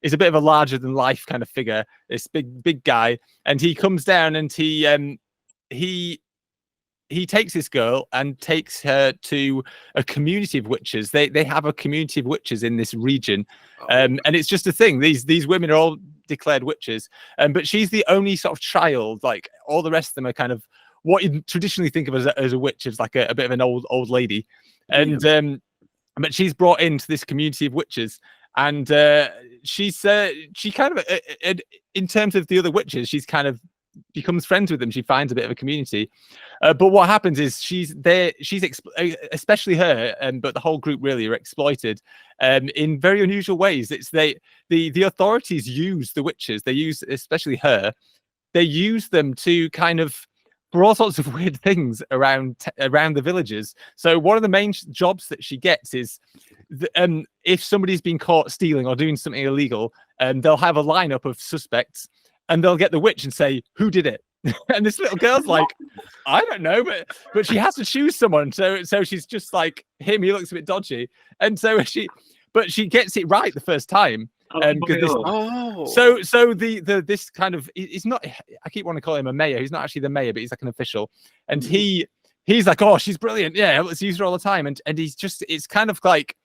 is a bit of a larger than life kind of figure, this big guy, and he comes down and he takes this girl and takes her to a community of witches. They have a community of witches in this region, and it's just a thing. These women are all declared witches, but she's the only sort of child. Like all the rest of them are kind of what you traditionally think of as a witch, is like a bit of an old lady. And but she's brought into this community of witches, and she kind of in terms of the other witches, she's kind of becomes friends with them. She finds a bit of a community, but what happens is she's especially her, but the whole group really are exploited in very unusual ways. It's the authorities use the witches. They use, especially her, they use them to kind of for all sorts of weird things around the villages. So one of the main jobs that she gets is if somebody's been caught stealing or doing something illegal, they'll have a lineup of suspects, and they'll get the witch and say, who did it? And this little girl's like, I don't know, but she has to choose someone. So she's just like, him, he looks a bit dodgy. And so she gets it right the first time. So this kind of, it's not, I keep wanting to call him a mayor. He's not actually the mayor, but he's like an official. And he's like, oh, she's brilliant. Yeah, let's use her all the time. And he's just, it's kind of like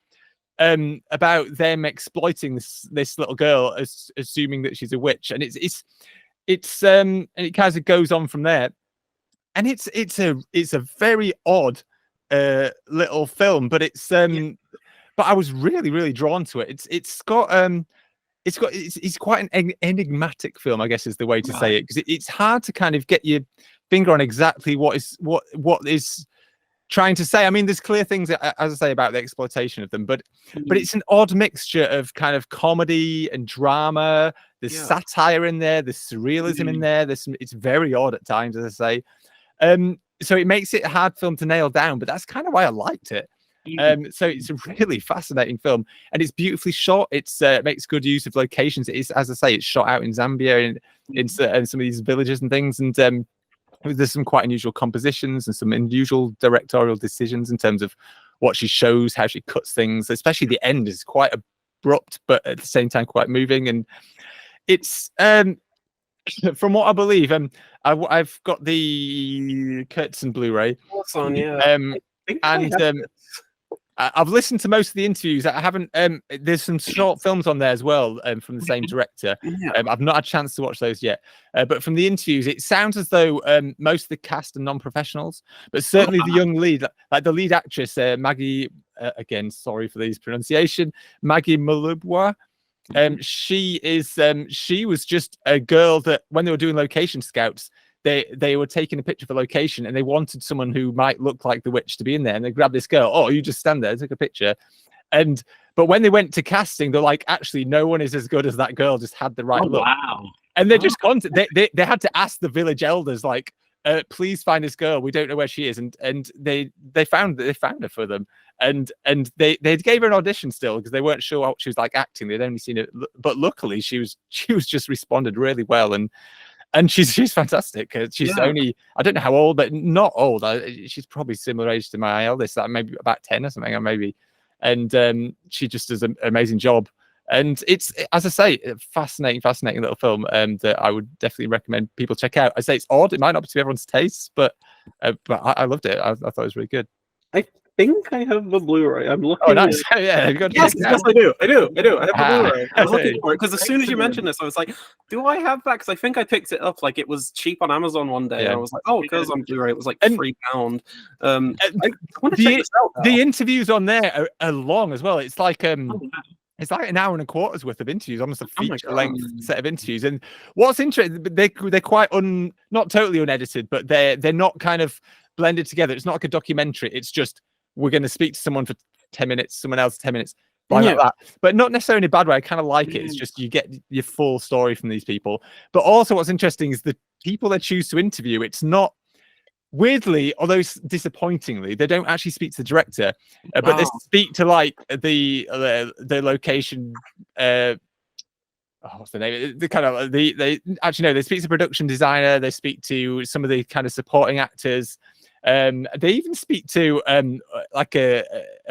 about them exploiting this little girl, assuming that she's a witch. And and it kind of goes on from there. And it's a very odd little film, but it's but I was really drawn to it. It's quite an enigmatic film, I guess is the way to say it, because it's hard to kind of get your finger on exactly what is trying to say. I mean, there's clear things, as I say, about the exploitation of them, but it's an odd mixture of kind of comedy and drama. There's satire in there, there's surrealism in there. It's very odd at times, as I say. So it makes it a hard film to nail down, but that's kind of why I liked it. So it's a really fascinating film, and it's beautifully shot. It makes good use of locations. It is, as I say, it's shot out in Zambia and in some of these villages and things, and there's some quite unusual compositions and some unusual directorial decisions in terms of what she shows, how she cuts things. Especially the end is quite abrupt, but at the same time quite moving. And it's from what I believe, I've got the Kurtzon Blu-ray. Awesome, yeah. And I've listened to most of the interviews. I haven't. There's some short films on there as well from the same director. I've not had a chance to watch those yet. But from the interviews, it sounds as though most of the cast are non-professionals, but certainly the young lead, like the lead actress, Maggie. Again, sorry for these pronunciation. Maggie Malubwa. She was just a girl that when they were doing location scouts, they were taking a picture for location and they wanted someone who might look like the witch to be in there, and they grabbed this girl. Oh, you just stand there, take a picture. But when they went to casting, they're like, actually, no one is as good as that girl. Just had the right look. Wow! And they just they had to ask the village elders, like, please find this girl. We don't know where she is, and they found her for them. And they gave her an audition still because they weren't sure what she was like acting. They'd only seen it, but luckily she was just responded really well, and she's fantastic. She's only, I don't know how old, but not old. She's probably similar age to my eldest, maybe about 10 or something, or maybe. And she just does an amazing job. And it's, as I say, a fascinating little film that I would definitely recommend people check out. I say it's odd; it might not be to everyone's tastes, but I loved it. I thought it was really good. I think I have the Blu-ray. I'm looking. Oh, nice! Yeah, you've got to yes, I do. I have the Blu-ray. I was okay. looking for it because as soon as you mentioned this, I was like, "Do I have that?" Because I think I picked it up. Like it was cheap on Amazon one day, and I was like, "Oh, because on Blu-ray, it was like £3." I want to check this out now. The interviews on there are long as well. It's like it's like an hour and a quarter's worth of interviews, almost a feature-length set of interviews. And what's interesting, they're quite not totally unedited, but they're not kind of blended together. It's not like a documentary. It's just we're going to speak to someone for 10 minutes, someone else 10 minutes, like that. But not necessarily in a bad way. I kind of like it. It's just you get your full story from these people. But also, what's interesting is the people they choose to interview. It's not. Weirdly, although disappointingly, they don't actually speak to the director, but they speak to like the location. What's the name? The kind of they actually no, they speak to the production designer. They speak to some of the kind of supporting actors. They even speak to like a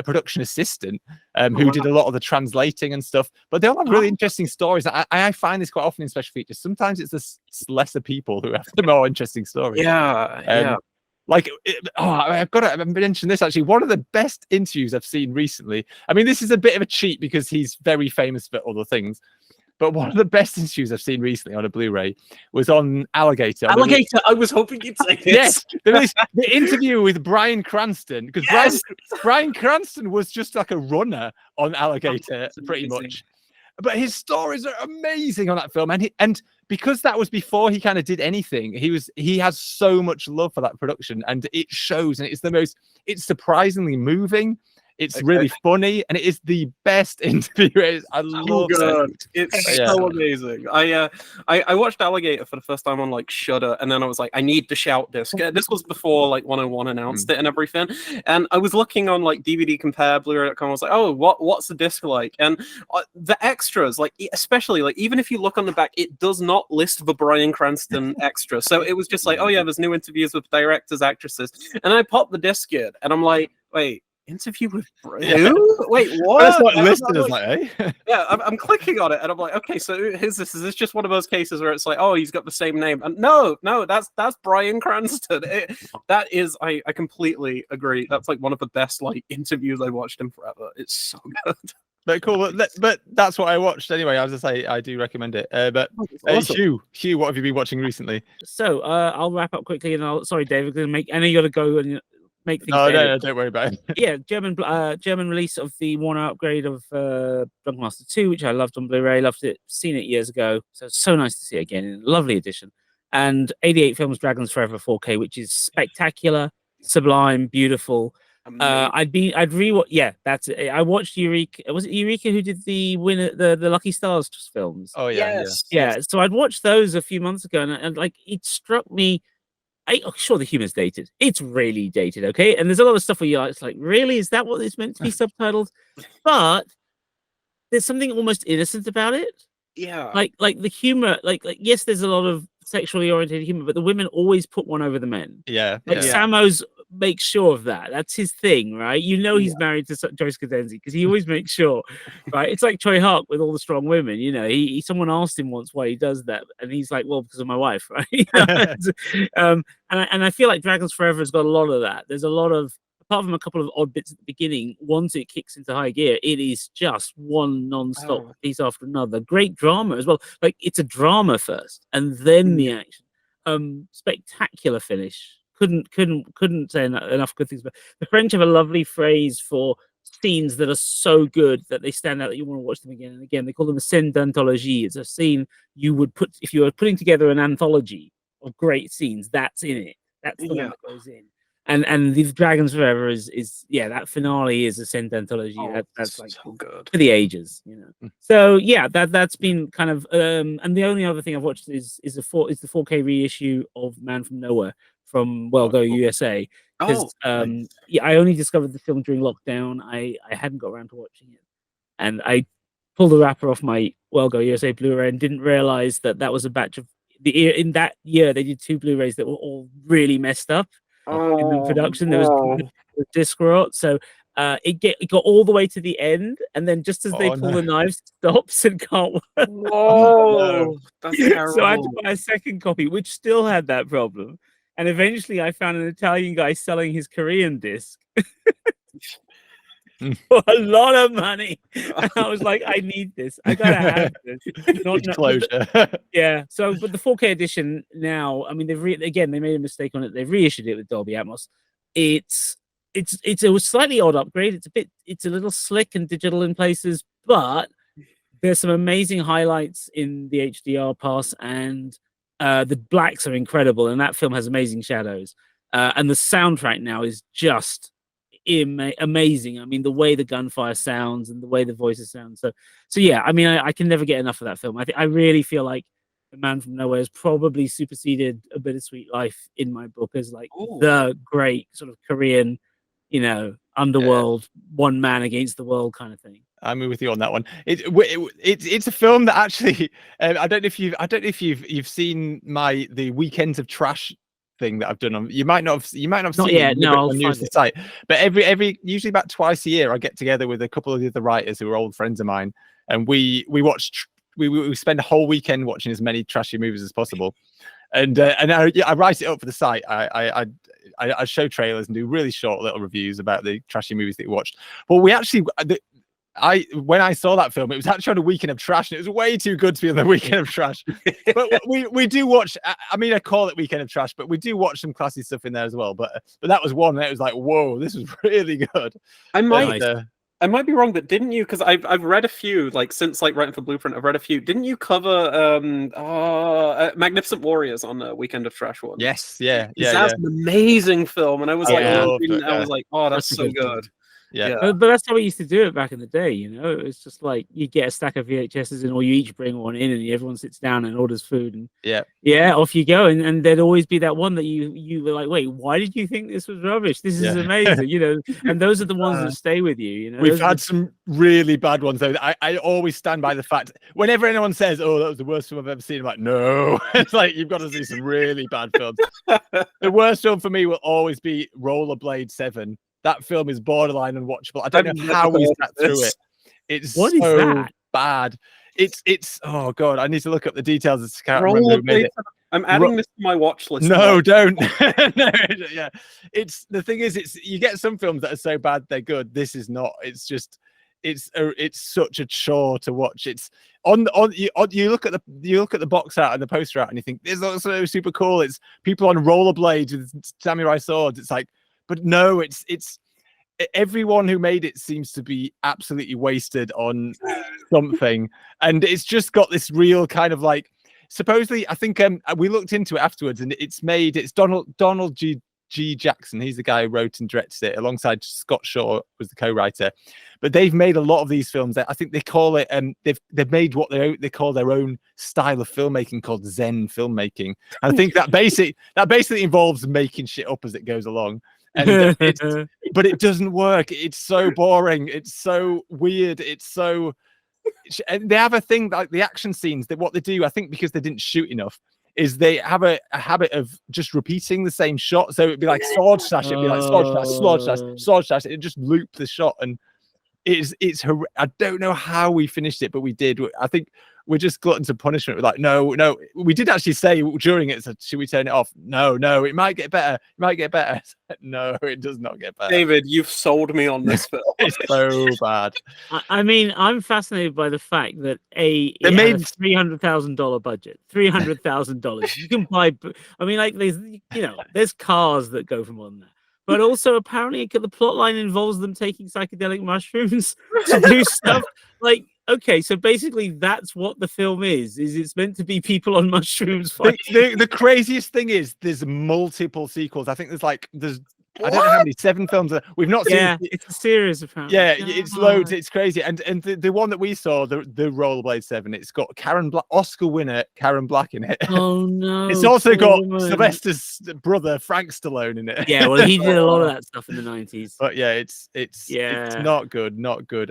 production assistant who did a lot of the translating and stuff. But they all have really interesting stories. I find this quite often in special features. Sometimes it's the lesser people who have the more interesting stories. Yeah. Like, I've got to mention this actually. One of the best interviews I've seen recently. I mean, this is a bit of a cheat because he's very famous for other things. But one of the best interviews I've seen recently on a Blu-ray was on Alligator. I was hoping you'd say this. Yes, the interview with Bryan Cranston, because Bryan Cranston was just like a runner on Alligator, pretty much. But his stories are amazing on that film, and because that was before he kind of did anything, he has so much love for that production, and it shows. And it's surprisingly moving. It's really funny, and it is the best interview. I love it. It's so amazing. I watched Alligator for the first time on like Shudder, and then I was like, I need the shout disc. This was before like 101 announced it and everything. And I was looking on like DVD Compare, Blu-ray.com. I was like, oh, what's the disc like? And the extras, like especially like even if you look on the back, it does not list the Bryan Cranston extra. So it was just like, oh yeah, there's new interviews with directors, actresses, and I popped the disc in, and I'm like, wait. Interview with who? Wait, what? That's not listed as like, yeah, I'm clicking on it and I'm like, okay, so who's this? Is this just one of those cases where it's like, oh, he's got the same name? And no, that's Bryan Cranston. That is, I completely agree. That's like one of the best like interviews I watched in forever. It's so good. But cool. But that's what I watched anyway. As I say, I do recommend it. But awesome. Hugh, what have you been watching recently? So I'll wrap up quickly, and sorry, Dave, I'm going to make. I know you got to go and make things No, better. no, don't worry about it. Yeah, German release of the Warner upgrade of Drunken Master 2, which I loved on Blu-ray. Loved it. Seen it years ago, so it's so nice to see it again in a lovely edition. And 88 Films Dragons Forever 4K, which is spectacular, sublime, beautiful. I'd rewatch. Yeah, that's it. I watched Eureka. Was it Eureka who did the winner, the Lucky Stars films? Oh yeah, Yes. Yeah. So I'd watched those a few months ago, and like it struck me. Sure, the humor's dated. It's really dated, okay? And there's a lot of stuff where you're like, it's like, really? Is that what it's meant to be subtitled? But there's something almost innocent about it. Yeah. Like the humor, like yes, there's a lot of sexually oriented humor, but the women always put one over the men. yeah. Like yeah. Sammo's makes sure of that. That's his thing, right? You know he's married to Joyce Cadenzi because he always makes sure, right? It's like Choi Hark with all the strong women. You know, someone asked him once why he does that, and he's like, "Well, because of my wife," right? And I feel like Dragons Forever has got a lot of that. There's a lot of, apart from a couple of odd bits at the beginning, once it kicks into high gear, it is just one non-stop piece after another. Great drama as well. Like it's a drama first, and then the action. Spectacular finish. Couldn't say enough good things. But the French have a lovely phrase for scenes that are so good that they stand out that you want to watch them again and again. They call them a scène d'anthologie. It's a scene you would put if you were putting together an anthology of great scenes. That's in it. That's the one that goes in. And the Dragons Forever is that finale is a scène d'anthologie. That's like so good for the ages, you know. So yeah, that's been kind of and the only other thing I've watched is the 4K reissue of Man from Nowhere from Go USA. Because I only discovered the film during lockdown. I hadn't got around to watching it, and I pulled the wrapper off my Go USA Blu-ray and didn't realize that was a batch of in that year they did 2 Blu-rays that were all really messed up in the production. There was disc rot, so it got all the way to the end, and then just as they pull the knives, stops and can't work. Whoa, that's terrible. So I had to buy a second copy, which still had that problem. And eventually I found an Italian guy selling his Korean disc for a lot of money. And I was like, I need this. I gotta have this. Closure. Yeah. So, but the 4K edition now, I mean, they made a mistake on it. They've reissued it with Dolby Atmos. It's a slightly odd upgrade. It's a little slick and digital in places, but there's some amazing highlights in the HDR pass, and the blacks are incredible, and that film has amazing shadows. And the soundtrack now is just amazing. I mean, the way the gunfire sounds and the way the voices sound. So yeah, I mean, I can never get enough of that film. I really feel like The Man from Nowhere has probably superseded A Bittersweet Life in my book as like the great sort of Korean, you know, underworld, one man against the world kind of thing. I'm with you on that one. It's a film that actually I don't know if you've seen the Weekends of Trash thing that I've done on. You might not have seen it. No, I'll find the site. But every usually about twice a year, I get together with a couple of the other writers who are old friends of mine, and we watch. We spend a whole weekend watching as many trashy movies as possible, and I write it up for the site. I show trailers and do really short little reviews about the trashy movies that we watched. But we actually. When I saw that film, it was actually on a Weekend of Trash, and it was way too good to be on the Weekend of Trash. But we do watch. I mean, I call it Weekend of Trash, but we do watch some classy stuff in there as well. But that was one that was like, whoa, this was really good. I might be wrong, but didn't you? Because I've read a few, like since like writing for Blueprint, I've read a few. Didn't you cover Magnificent Warriors on the Weekend of Trash one? Yes, yeah. That's an amazing film, and I was like, oh, that's so good. Yeah. But that's how we used to do it back in the day, you know. It was just like you get a stack of VHSs, and or you each bring one in, and everyone sits down and orders food, and off you go. And there'd always be that one that you were like, wait, why did you think this was rubbish? This is amazing, you know. And those are the ones that stay with you, you know. We've had some really bad ones though. I always stand by the fact whenever anyone says, "Oh, that was the worst film I've ever seen," I'm like, no. It's like you've got to see some really bad films. The worst film for me will always be Rollerblade 7. That film is borderline unwatchable. I don't know how we sat through it. It's what so is that? bad. It's oh god, I need to look up the details. I can't remember who made it. I'm adding this to my watch list. No, don't. No, yeah. It's the thing is, you get some films that are so bad they're good. This is not. It's just it's such a chore to watch. It's you look at the box art and the poster art and you think this looks so super cool. It's people on rollerblades with samurai swords. It's like, but no, it's everyone who made it seems to be absolutely wasted on something, and it's just got this real kind of like, supposedly, I think we looked into it afterwards, and it's Donald G. Jackson. He's the guy who wrote and directed it alongside Scott Shaw, was the co-writer. But they've made a lot of these films that I think they call it they've made what they call their own style of filmmaking called Zen filmmaking. And I think that basically involves making shit up as it goes along. And but it doesn't work. It's so boring. It's so weird. And they have a thing like the action scenes, that what they do, I think because they didn't shoot enough, is they have a habit of just repeating the same shot. So it'd be like sword slash, it'd be like sword slash, sword slash, sword slash. It'd just loop the shot, and I don't know how we finished it, but we did. I think we're just gluttons of punishment. We're like, no, we did actually say during it, so should we turn it off? No, it might get better. It might get better. No, it does not get better. David, you've sold me on this film. It's so bad. I mean, I'm fascinated by the fact that they made a $300,000 budget. $300,000. You can buy. I mean, like there's cars that go for more than that. But also, apparently, the plot line involves them taking psychedelic mushrooms to do stuff. Like, okay, so basically, that's what the film is it's meant to be people on mushrooms fighting. The craziest thing is there's multiple sequels. I think there's I don't know how many, 7 films we've not seen. Yeah, it's a series apparently. Yeah, it's loads. It's crazy. And the one that we saw, the Rollerblade 7, it's got Oscar winner Karen Black in it. Oh no! It's also got Sylvester's brother Frank Stallone in it. Yeah, well, he did a lot of that stuff in the 90s. But yeah, it's not good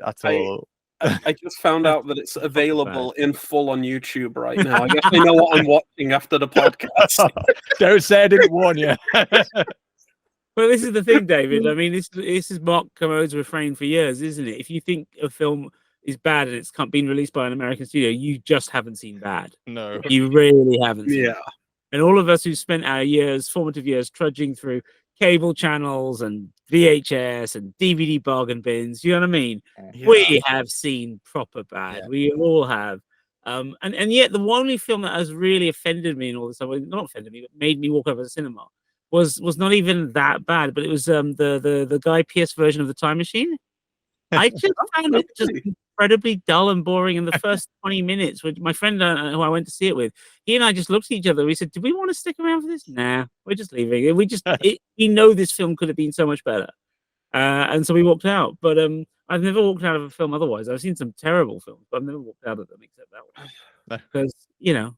at all. I just found out that it's available in full on YouTube right now. I guess I know what I'm watching after the podcast. Don't say I didn't warn you. Well, this is the thing, David. I mean, this is Mark Kermode's refrain for years, isn't it? If you think a film is bad and it's been released by an American studio, you just haven't seen bad. No. You really haven't seen Yeah. bad. And all of us who spent our formative years, trudging through cable channels and VHS and DVD bargain bins, you know what I mean? Yeah. We have seen proper bad. Yeah. We all have. And yet the only film that has really offended me in all this, not offended me, but made me walk over to the cinema, was not even that bad, but it was the Guy Pearce version of The Time Machine. I just found it just incredibly dull and boring in the first 20 minutes. With my friend who I went to see it with, he and I just looked at each other. We said, "Do we want to stick around for this? Nah, we're just leaving." We know this film could have been so much better, and so we walked out. But I've never walked out of a film otherwise. I've seen some terrible films, but I've never walked out of them except that one, because you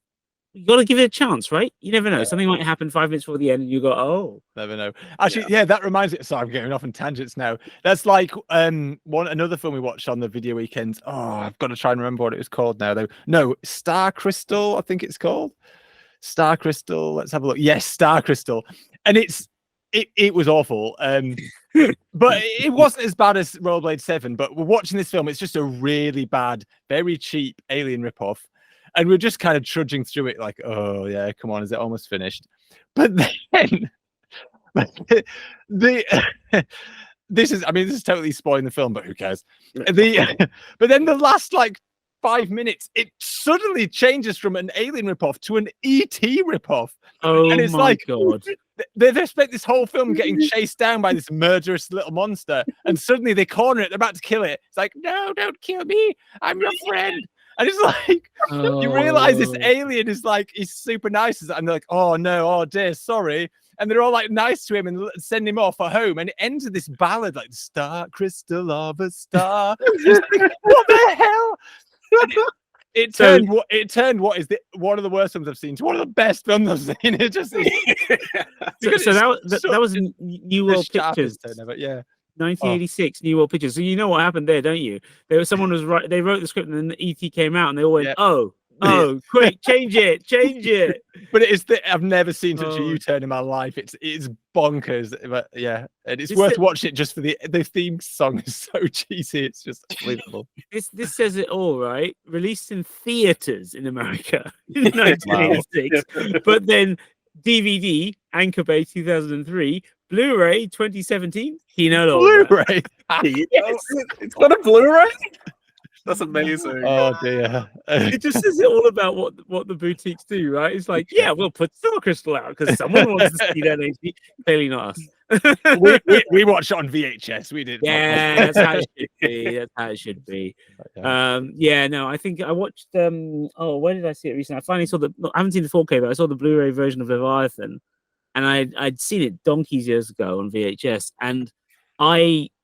got to give it a chance, right? You never know. Something might happen 5 minutes before the end, and you go, "Oh, never know." Actually, yeah, that reminds me. Sorry, I'm getting off on tangents now. That's like another film we watched on the video weekend. Oh, I've got to try and remember what it was called now, though. No, Star Crystal, I think it's called. Star Crystal. Let's have a look. Yes, Star Crystal, and it was awful. But it wasn't as bad as Rollerblade 7. But we're watching this film. It's just a really bad, very cheap Alien ripoff. And we're just kind of trudging through it like, oh, yeah, come on, is it almost finished? But then, this is totally spoiling the film, but who cares? But then the last, 5 minutes, it suddenly changes from an Alien ripoff to an E.T. ripoff. Oh, and it's my God. They've spent this whole film getting chased down by this murderous little monster, and suddenly they corner it, they're about to kill it. It's like, no, don't kill me. I'm your friend. And it's like, you realize this alien is he's super nice. And they're like, oh no, oh dear, sorry. And they're all nice to him and send him off for home. And it ends with this ballad like, Star Crystal of a Star. What the hell? It turned what is one of the worst films I've seen to one of the best films I've seen. It just so that was New World Pictures. Yeah. 1986, New World Pictures. So you know what happened there, don't you? Someone was right. They wrote the script, and then the ET came out, and they all went, "Oh, quick, change it." But I've never seen such a U-turn in my life. It's bonkers, but yeah, and it's worth watching it just for the theme song is so cheesy. It's just unbelievable. This says it all, right? Released in theaters in America in 1986, but then DVD, Anchor Bay 2003. Blu-ray 2017. Blu-ray. Yes. It's got a Blu-ray. That's amazing. Oh dear. It just says it all about what the boutiques do, right? It's like, yeah, we'll put Star Crystal out because someone wants to see that HD. Clearly not us. we watched it on VHS. We did. Yeah, that's how it should be. That's how it should be. Yeah, no, I think I watched. Oh, where did I see it recently? I finally saw I haven't seen the 4K, but I saw the Blu-ray version of Leviathan, and I'd seen it donkeys years ago on VHS, and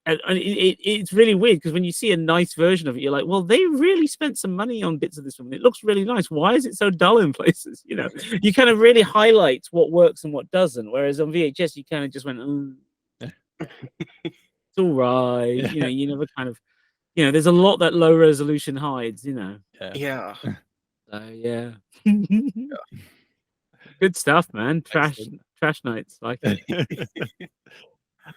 it's really weird because when you see a nice version of it, you're like, well, they really spent some money on bits of this film. It looks really nice. Why is it so dull in places? You know, you kind of really highlight what works and what doesn't. Whereas on VHS, you kind of just went, it's all right. You know, you never kind of, you know, there's a lot that low resolution hides. You know. Yeah. So yeah. Good stuff, man. Trash nights, like it.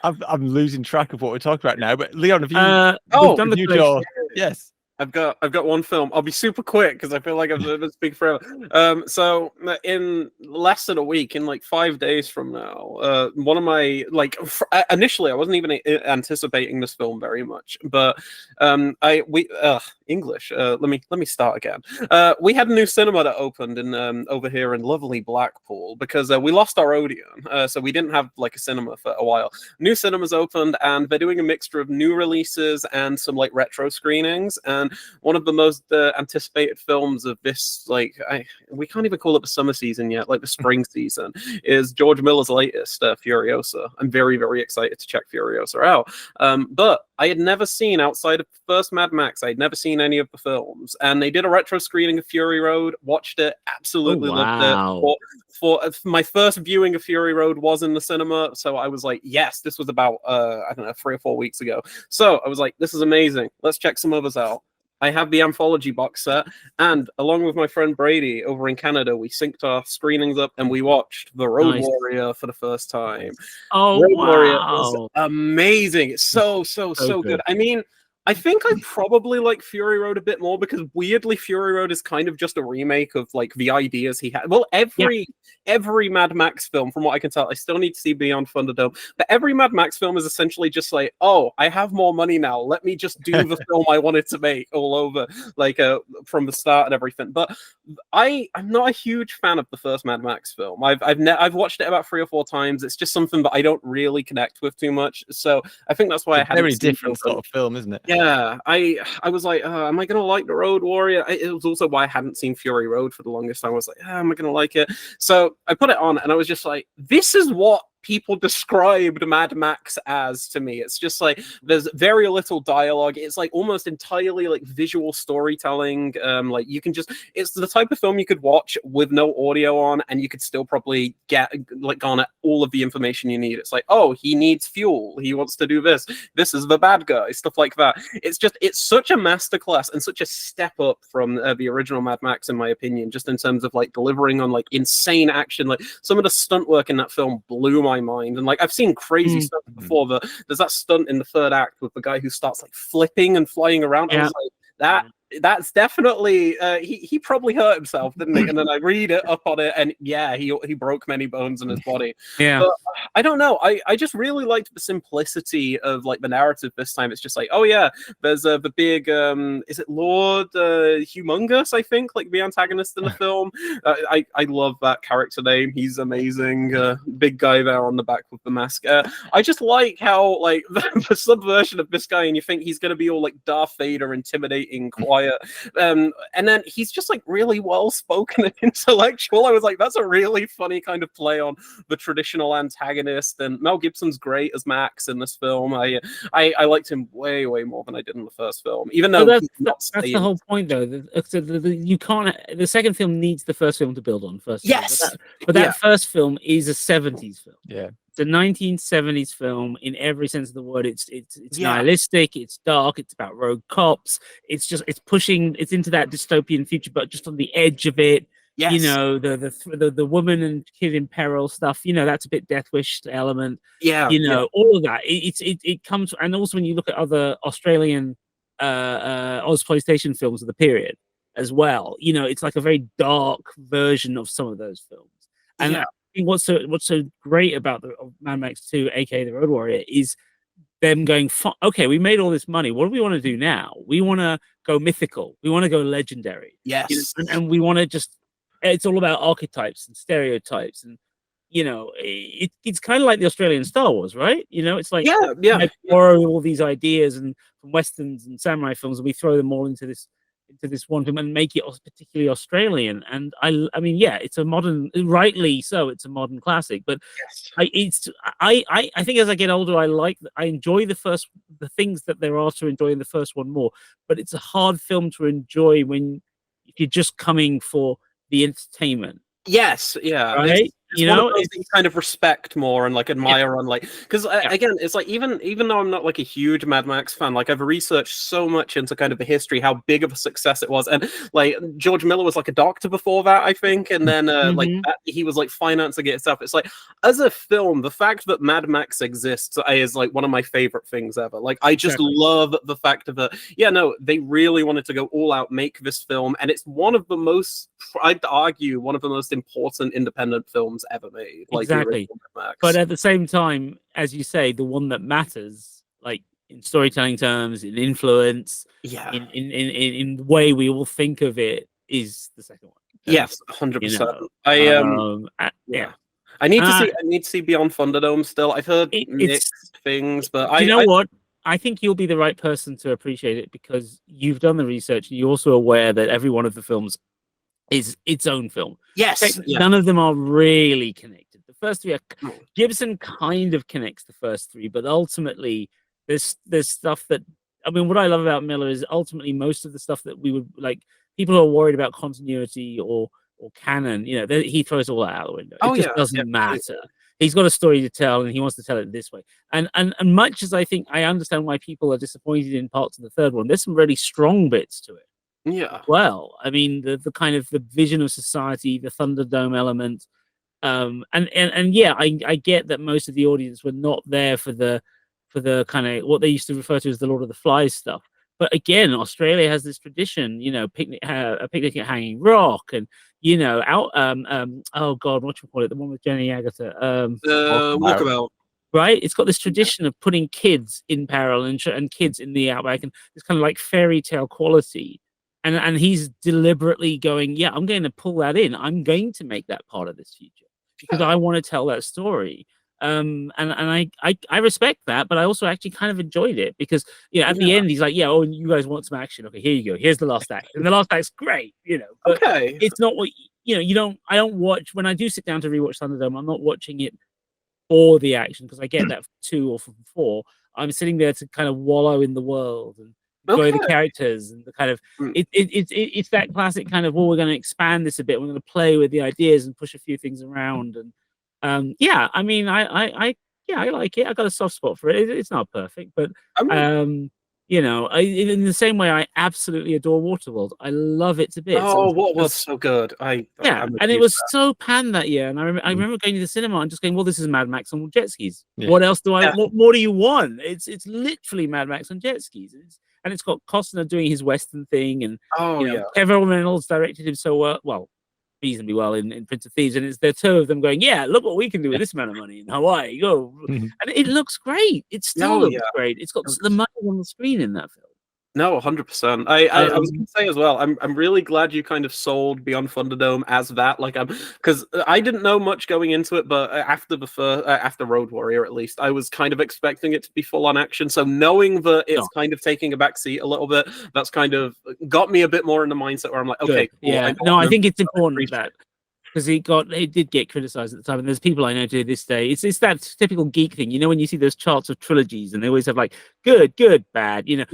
I'm losing track of what we're talking about now. But Leon, have you? We've done the yes. I've got one film. I'll be super quick because I feel like I've been speaking forever. So in less than a week, in like 5 days from now, one of my initially I wasn't even anticipating this film very much, but English. Let me start again. We had a new cinema that opened in over here in lovely Blackpool because we lost our Odeon, so we didn't have like a cinema for a while. New cinemas opened, and they're doing a mixture of new releases and some like retro screenings. And one of the most anticipated films of this, we can't even call it the summer season yet, like the spring season, is George Miller's latest, Furiosa. I'm very, very excited to check Furiosa out. But I had never seen, outside of the first Mad Max, I had never seen any of the films. And they did a retro screening of Fury Road, watched it, absolutely loved it. For my first viewing of Fury Road was in the cinema, so I was like, yes, this was about, 3 or 4 weeks ago. So I was like, this is amazing. Let's check some others out. I have the anthology box set, and along with my friend Brady over in Canada, we synced our screenings up and we watched The Road Warrior for the first time. Oh, Road Warrior is amazing. It's so good. I mean, I think I probably like Fury Road a bit more because weirdly Fury Road is kind of just a remake of like the ideas he had. Well, every Mad Max film, from what I can tell, I still need to see Beyond Thunderdome, but every Mad Max film is essentially just like, oh, I have more money now. Let me just do the film I wanted to make all over, from the start and everything. But I'm not a huge fan of the first Mad Max film. I've watched it about 3 or 4 times. It's just something that I don't really connect with too much. So I think that's why I had a very different sort of film, isn't it? Yeah, I was like, am I gonna like The Road Warrior? It was also why I hadn't seen Fury Road for the longest time. I was like, am I gonna like it? So I put it on, and I was just like, this is what people described Mad Max as to me. It's just like there's very little dialogue. It's like almost entirely like visual storytelling. Like you can just, it's the type of film you could watch with no audio on, and you could still probably garner all of the information you need. It's like, oh, he needs fuel. He wants to do this. This is the bad guy. Stuff like that. It's such a masterclass and such a step up from the original Mad Max, in my opinion, just in terms of like delivering on like insane action. Like some of the stunt work in that film blew my mind, and like I've seen crazy stuff before. There's that stunt in the third act with the guy who starts like flipping and flying around. I was like, that's definitely he probably hurt himself, didn't he? And then I read it up on it, and yeah, he broke many bones in his body. But I don't know, I just really liked the simplicity of like the narrative this time. It's just like, oh yeah, there's the big is it Lord Humongous, I think, like the antagonist in the film. I love that character name. He's amazing. Big guy there on the back with the mask. I just like how like the subversion of this guy, and you think he's gonna be all like Darth Vader, intimidating, quiet. And then he's just like really well spoken and intellectual. I was like, that's a really funny kind of play on the traditional antagonist. And Mel Gibson's great as Max in this film. I liked him way more than I did in the first film, even though that's the whole point, though. You can't. The second film needs the first film to build on. But that first film is a 70s film. Yeah. It's a 1970s film in every sense of the word. It's nihilistic, it's dark, it's about rogue cops. It's pushing, it's into that dystopian future, but just on the edge of it. Yes. You know, the woman and kid in peril stuff, you know, that's a bit Death Wish element. Yeah. You know, all of that. It comes, and also when you look at other Australian Ozploitation films of the period as well, you know, it's like a very dark version of some of those films. And I think what's so great about the Mad Max 2, aka The Road Warrior, is them going, okay, we made all this money. What do we want to do now? We want to go mythical. We want to go legendary. Yes. You know, and we want to just, it's all about archetypes and stereotypes. And, you know, it's kind of like the Australian Star Wars, right? You know, it's like yeah. we borrow all these ideas and from westerns and samurai films, and we throw them all into this one film and make it particularly Australian. And I mean, yeah, it's a modern, rightly so, it's a modern classic. But I think as I get older, I enjoy the things that there are to enjoy in the first one more. But it's a hard film to enjoy if you're just coming for the entertainment. Yes, yeah. Right? It's one of those that you kind of respect more and like admire on, like, because again, it's like even though I'm not like a huge Mad Max fan, like I've researched so much into kind of the history, how big of a success it was, and like George Miller was like a doctor before that, I think, and then like he was like financing it stuff. It's like, as a film, the fact that Mad Max exists is like one of my favorite things ever. Like I just love the fact of it. Yeah, no, they really wanted to go all out, make this film, and it's one of the most, I'd argue, one of the most important independent films ever made. Like exactly. But at the same time, as you say, the one that matters, like in storytelling terms, in influence, in the way we all think of it, is the second one. Yes, 100%. You know, I need to see Beyond Thunderdome still. I've heard mixed things, but you know what? I think you'll be the right person to appreciate it because you've done the research and you're also aware that every one of the films is its own film. Yes. None of them are really connected. The first three Gibson kind of connects the first three, but ultimately there's stuff that, I mean, what I love about Miller is ultimately most of the stuff that we would like, people who are worried about continuity or canon, you know, he throws all that out the window. It just doesn't matter. He's got a story to tell and he wants to tell it this way. And much as I think I understand why people are disappointed in parts of the third one, there's some really strong bits to it. Yeah. Well, I mean, the kind of the vision of society, the Thunderdome element, and yeah, I get that most of the audience were not there for the kind of what they used to refer to as the Lord of the Flies stuff. But again, Australia has this tradition, you know, a picnic at Hanging Rock, and you know, oh god, what you call it, the one with Jenny Agutter, Walkabout. Right, it's got this tradition of putting kids in peril and kids in the outback, and this kind of like fairy tale quality. And he's deliberately going, yeah, I'm going to pull that in. I'm going to make that part of this future because I want to tell that story. And I respect that, but I also actually kind of enjoyed it because, you know, at the end he's like, yeah, oh, you guys want some action? Okay, here you go. Here's the last act, and the last act's great, you know. But it's not what you know. I don't watch when I do sit down to rewatch Thunderdome. I'm not watching it for the action because I get that from 2 or from 4. I'm sitting there to kind of wallow in the world and enjoy the characters and the kind of it's that classic kind of, well, we're going to expand this a bit, we're going to play with the ideas and push a few things around. And yeah, I mean, I like it. I got a soft spot for it. It's not perfect, but you know, in the same way I absolutely adore Waterworld. I love it to bits. Oh, what was so good. And it was so panned that year, and I remember going to the cinema and just going, well, this is Mad Max on jet skis. What else do what more do you want? It's literally Mad Max on jet skis. And it's got Costner doing his Western thing, and Kevin Reynolds directed him so well, reasonably well in Prince of Thieves, and it's the two of them going, yeah, look what we can do with this amount of money in Hawaii. Go, and it looks great. It still looks great. It's got the money on the screen in that film. No, 100%. I was going to say as well, I'm really glad you kind of sold Beyond Thunderdome as that, like, because I didn't know much going into it, but after Road Warrior, at least, I was kind of expecting it to be full on action. So knowing that it's kind of taking a back seat a little bit, that's kind of got me a bit more in the mindset where I'm like, okay, cool, yeah, I think it's important that. Because it did get criticized at the time, and there's people I know to this day. It's that typical geek thing, you know, when you see those charts of trilogies, and they always have like good, bad, you know.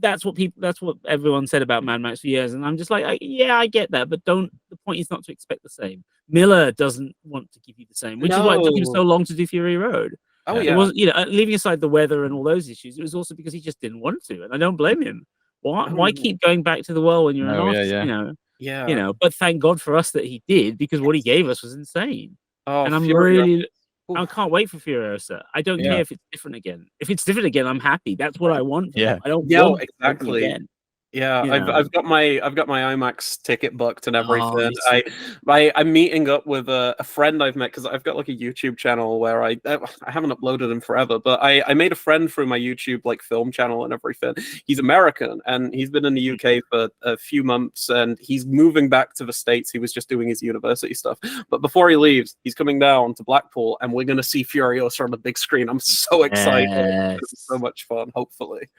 That's what everyone said about Mad Max for years, and I'm just like, I get that, but the point is not to expect the same. Miller doesn't want to give you the same, which is why it took him so long to do Fury Road. It was, you know, leaving aside the weather and all those issues, it was also because he just didn't want to, and I don't blame him. Why keep going back to the well when you're an artist, you know? Yeah, you know, but thank God for us that he did, because what he gave us was insane. And I'm I can't wait for Furiosa. I don't care if it's different again. If it's different again, I'm happy. That's what I want. I don't want exactly. again. Yeah, You I've know. I've got my IMAX ticket booked and everything. me too. I'm meeting up with a friend I've met because I've got like a YouTube channel where I haven't uploaded them forever, but I made a friend through my YouTube like film channel and everything. He's American and he's been in the UK for a few months and he's moving back to the States. He was just doing his university stuff, but before he leaves, he's coming down to Blackpool and we're gonna see Furiosa on the big screen. I'm so excited. It's gonna be so much fun. Hopefully.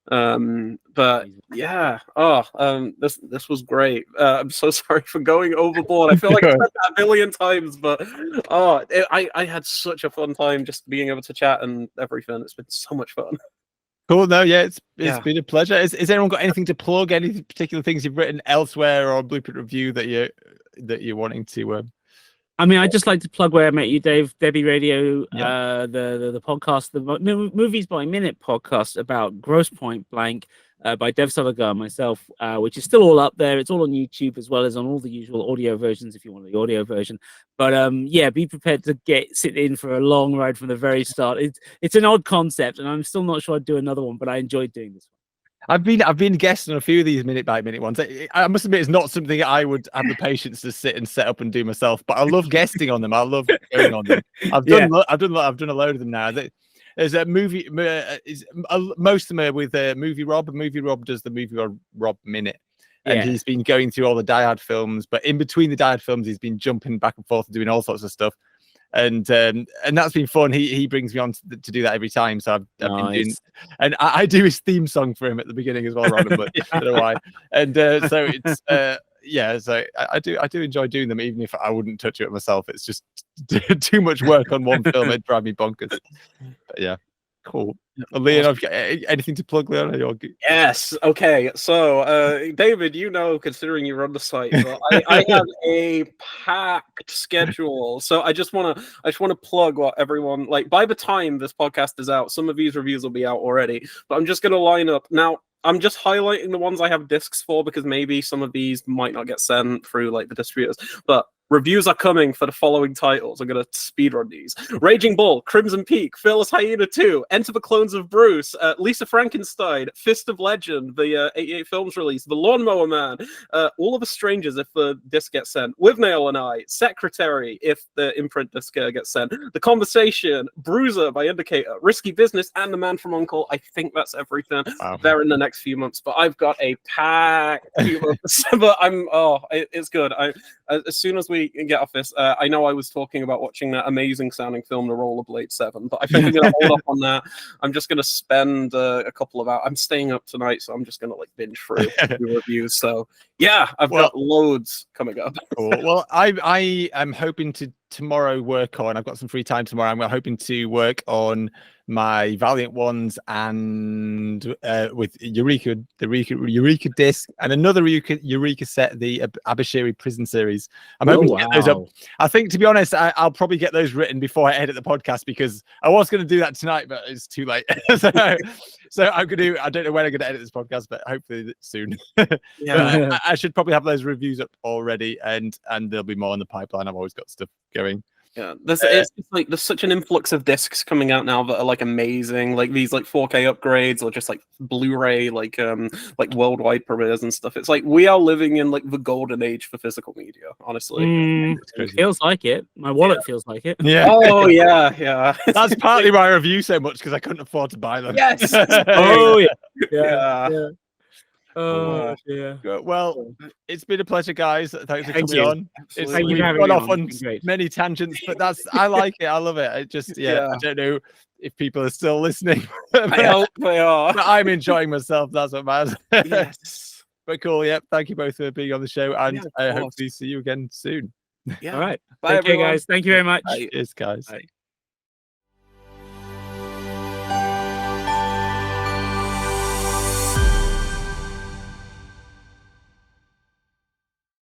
But yeah, this was great. I'm so sorry for going overboard. I feel like I've said that a million times, but I had such a fun time just being able to chat and everything. It's been so much fun. Cool. No, yeah, it's been a pleasure. Is anyone got anything to plug? Any particular things you've written elsewhere or Blueprint Review that you're wanting to? I mean, I'd just like to plug where I met you, Dave, Debbie Radio, Yeah. the podcast, the Movies by Minute podcast about Gross Point Blank by Dev Sulagar and myself, which is still all up there. It's all on YouTube as well as on all the usual audio versions if you want the audio version. But yeah, be prepared to sit in for a long ride from the very start. It's an odd concept, and I'm still not sure I'd do another one, but I enjoyed doing this one. I've been guest on a few of these minute by minute ones. I must admit, it's not something I would have the patience to sit and set up and do myself. But I love guesting on them. I love going on them. I've done a load of them now. There's a movie. Most of them are with Movie Rob. Movie Rob does the Movie Rob Minute, and he's been going through all the Die Hard films. But in between the Die Hard films, he's been jumping back and forth and doing all sorts of stuff. And that's been fun. He brings me on to do that every time. So I've been doing, and I do his theme song for him at the beginning as well, Robin, but I don't know why. And so it's yeah, so I do enjoy doing them, even if I wouldn't touch it myself. It's just too much work on one film. It'd drive me bonkers. But yeah, cool. Leon, I've got anything to plug, Leon? Yes. Okay. So, David, considering you run the site, so I have a packed schedule. So I just want to plug what everyone like. By the time this podcast is out, some of these reviews will be out already. But I'm just going to line up now. I'm just highlighting the ones I have discs for because maybe some of these might not get sent through like the distributors, but. Reviews are coming for the following titles. I'm going to speedrun these. Raging Bull, Crimson Peak, Fearless Hyena 2, Enter the Clones of Bruce, Lisa Frankenstein, Fist of Legend, the 88 Films release, The Lawnmower Man, All of Us Strangers if the disc gets sent, With Nail and I, Secretary if the imprint disc gets sent, The Conversation, Bruiser by Indicator, Risky Business, and The Man from U.N.C.L.E. I think that's everything. Wow. They're in the next few months, but I've got a packed few months. But it's good. As soon as we get off this, I know I was talking about watching that amazing sounding film, The Rollerblade 7, but I think I'm going to hold up on that. I'm just going to spend a couple of hours. I'm staying up tonight, so I'm just going to like binge through the reviews. So yeah, I've got loads coming up. Cool. Well, I am hoping to tomorrow work on. I've got some free time tomorrow. I'm hoping to work on my Valiant ones and with Eureka disc and another Eureka set, the Abashiri Prison series. I'm hoping to get those up. I think, to be honest, I'll probably get those written before I edit the podcast because I was going to do that tonight, but it's too late. So I'm going to. I don't know when I'm going to edit this podcast, but hopefully soon. Yeah, I should probably have those reviews up already, and there'll be more in the pipeline. I've always got stuff going. Yeah, it's like there's such an influx of discs coming out now that are like amazing, like these like 4K upgrades or just like Blu-ray, like worldwide premieres and stuff. It's like we are living in like the golden age for physical media, honestly. It feels like it. My wallet feels like it. Yeah. Oh yeah. That's partly why I review so much because I couldn't afford to buy them. Yes. Oh yeah. Yeah. Oh yeah. Well, it's been a pleasure, guys. Thanks for Thank coming you. on. Absolutely. We've gone off on many tangents, but I like it. I love it. I just I don't know if people are still listening. I hope they are. But I'm enjoying myself. That's what matters. Yes. But cool. Yep. Thank you both for being on the show, and I hope to see you again soon. Yeah. All right. Bye, Okay, everyone. guys. Thank you very much. Cheers, guys. Bye.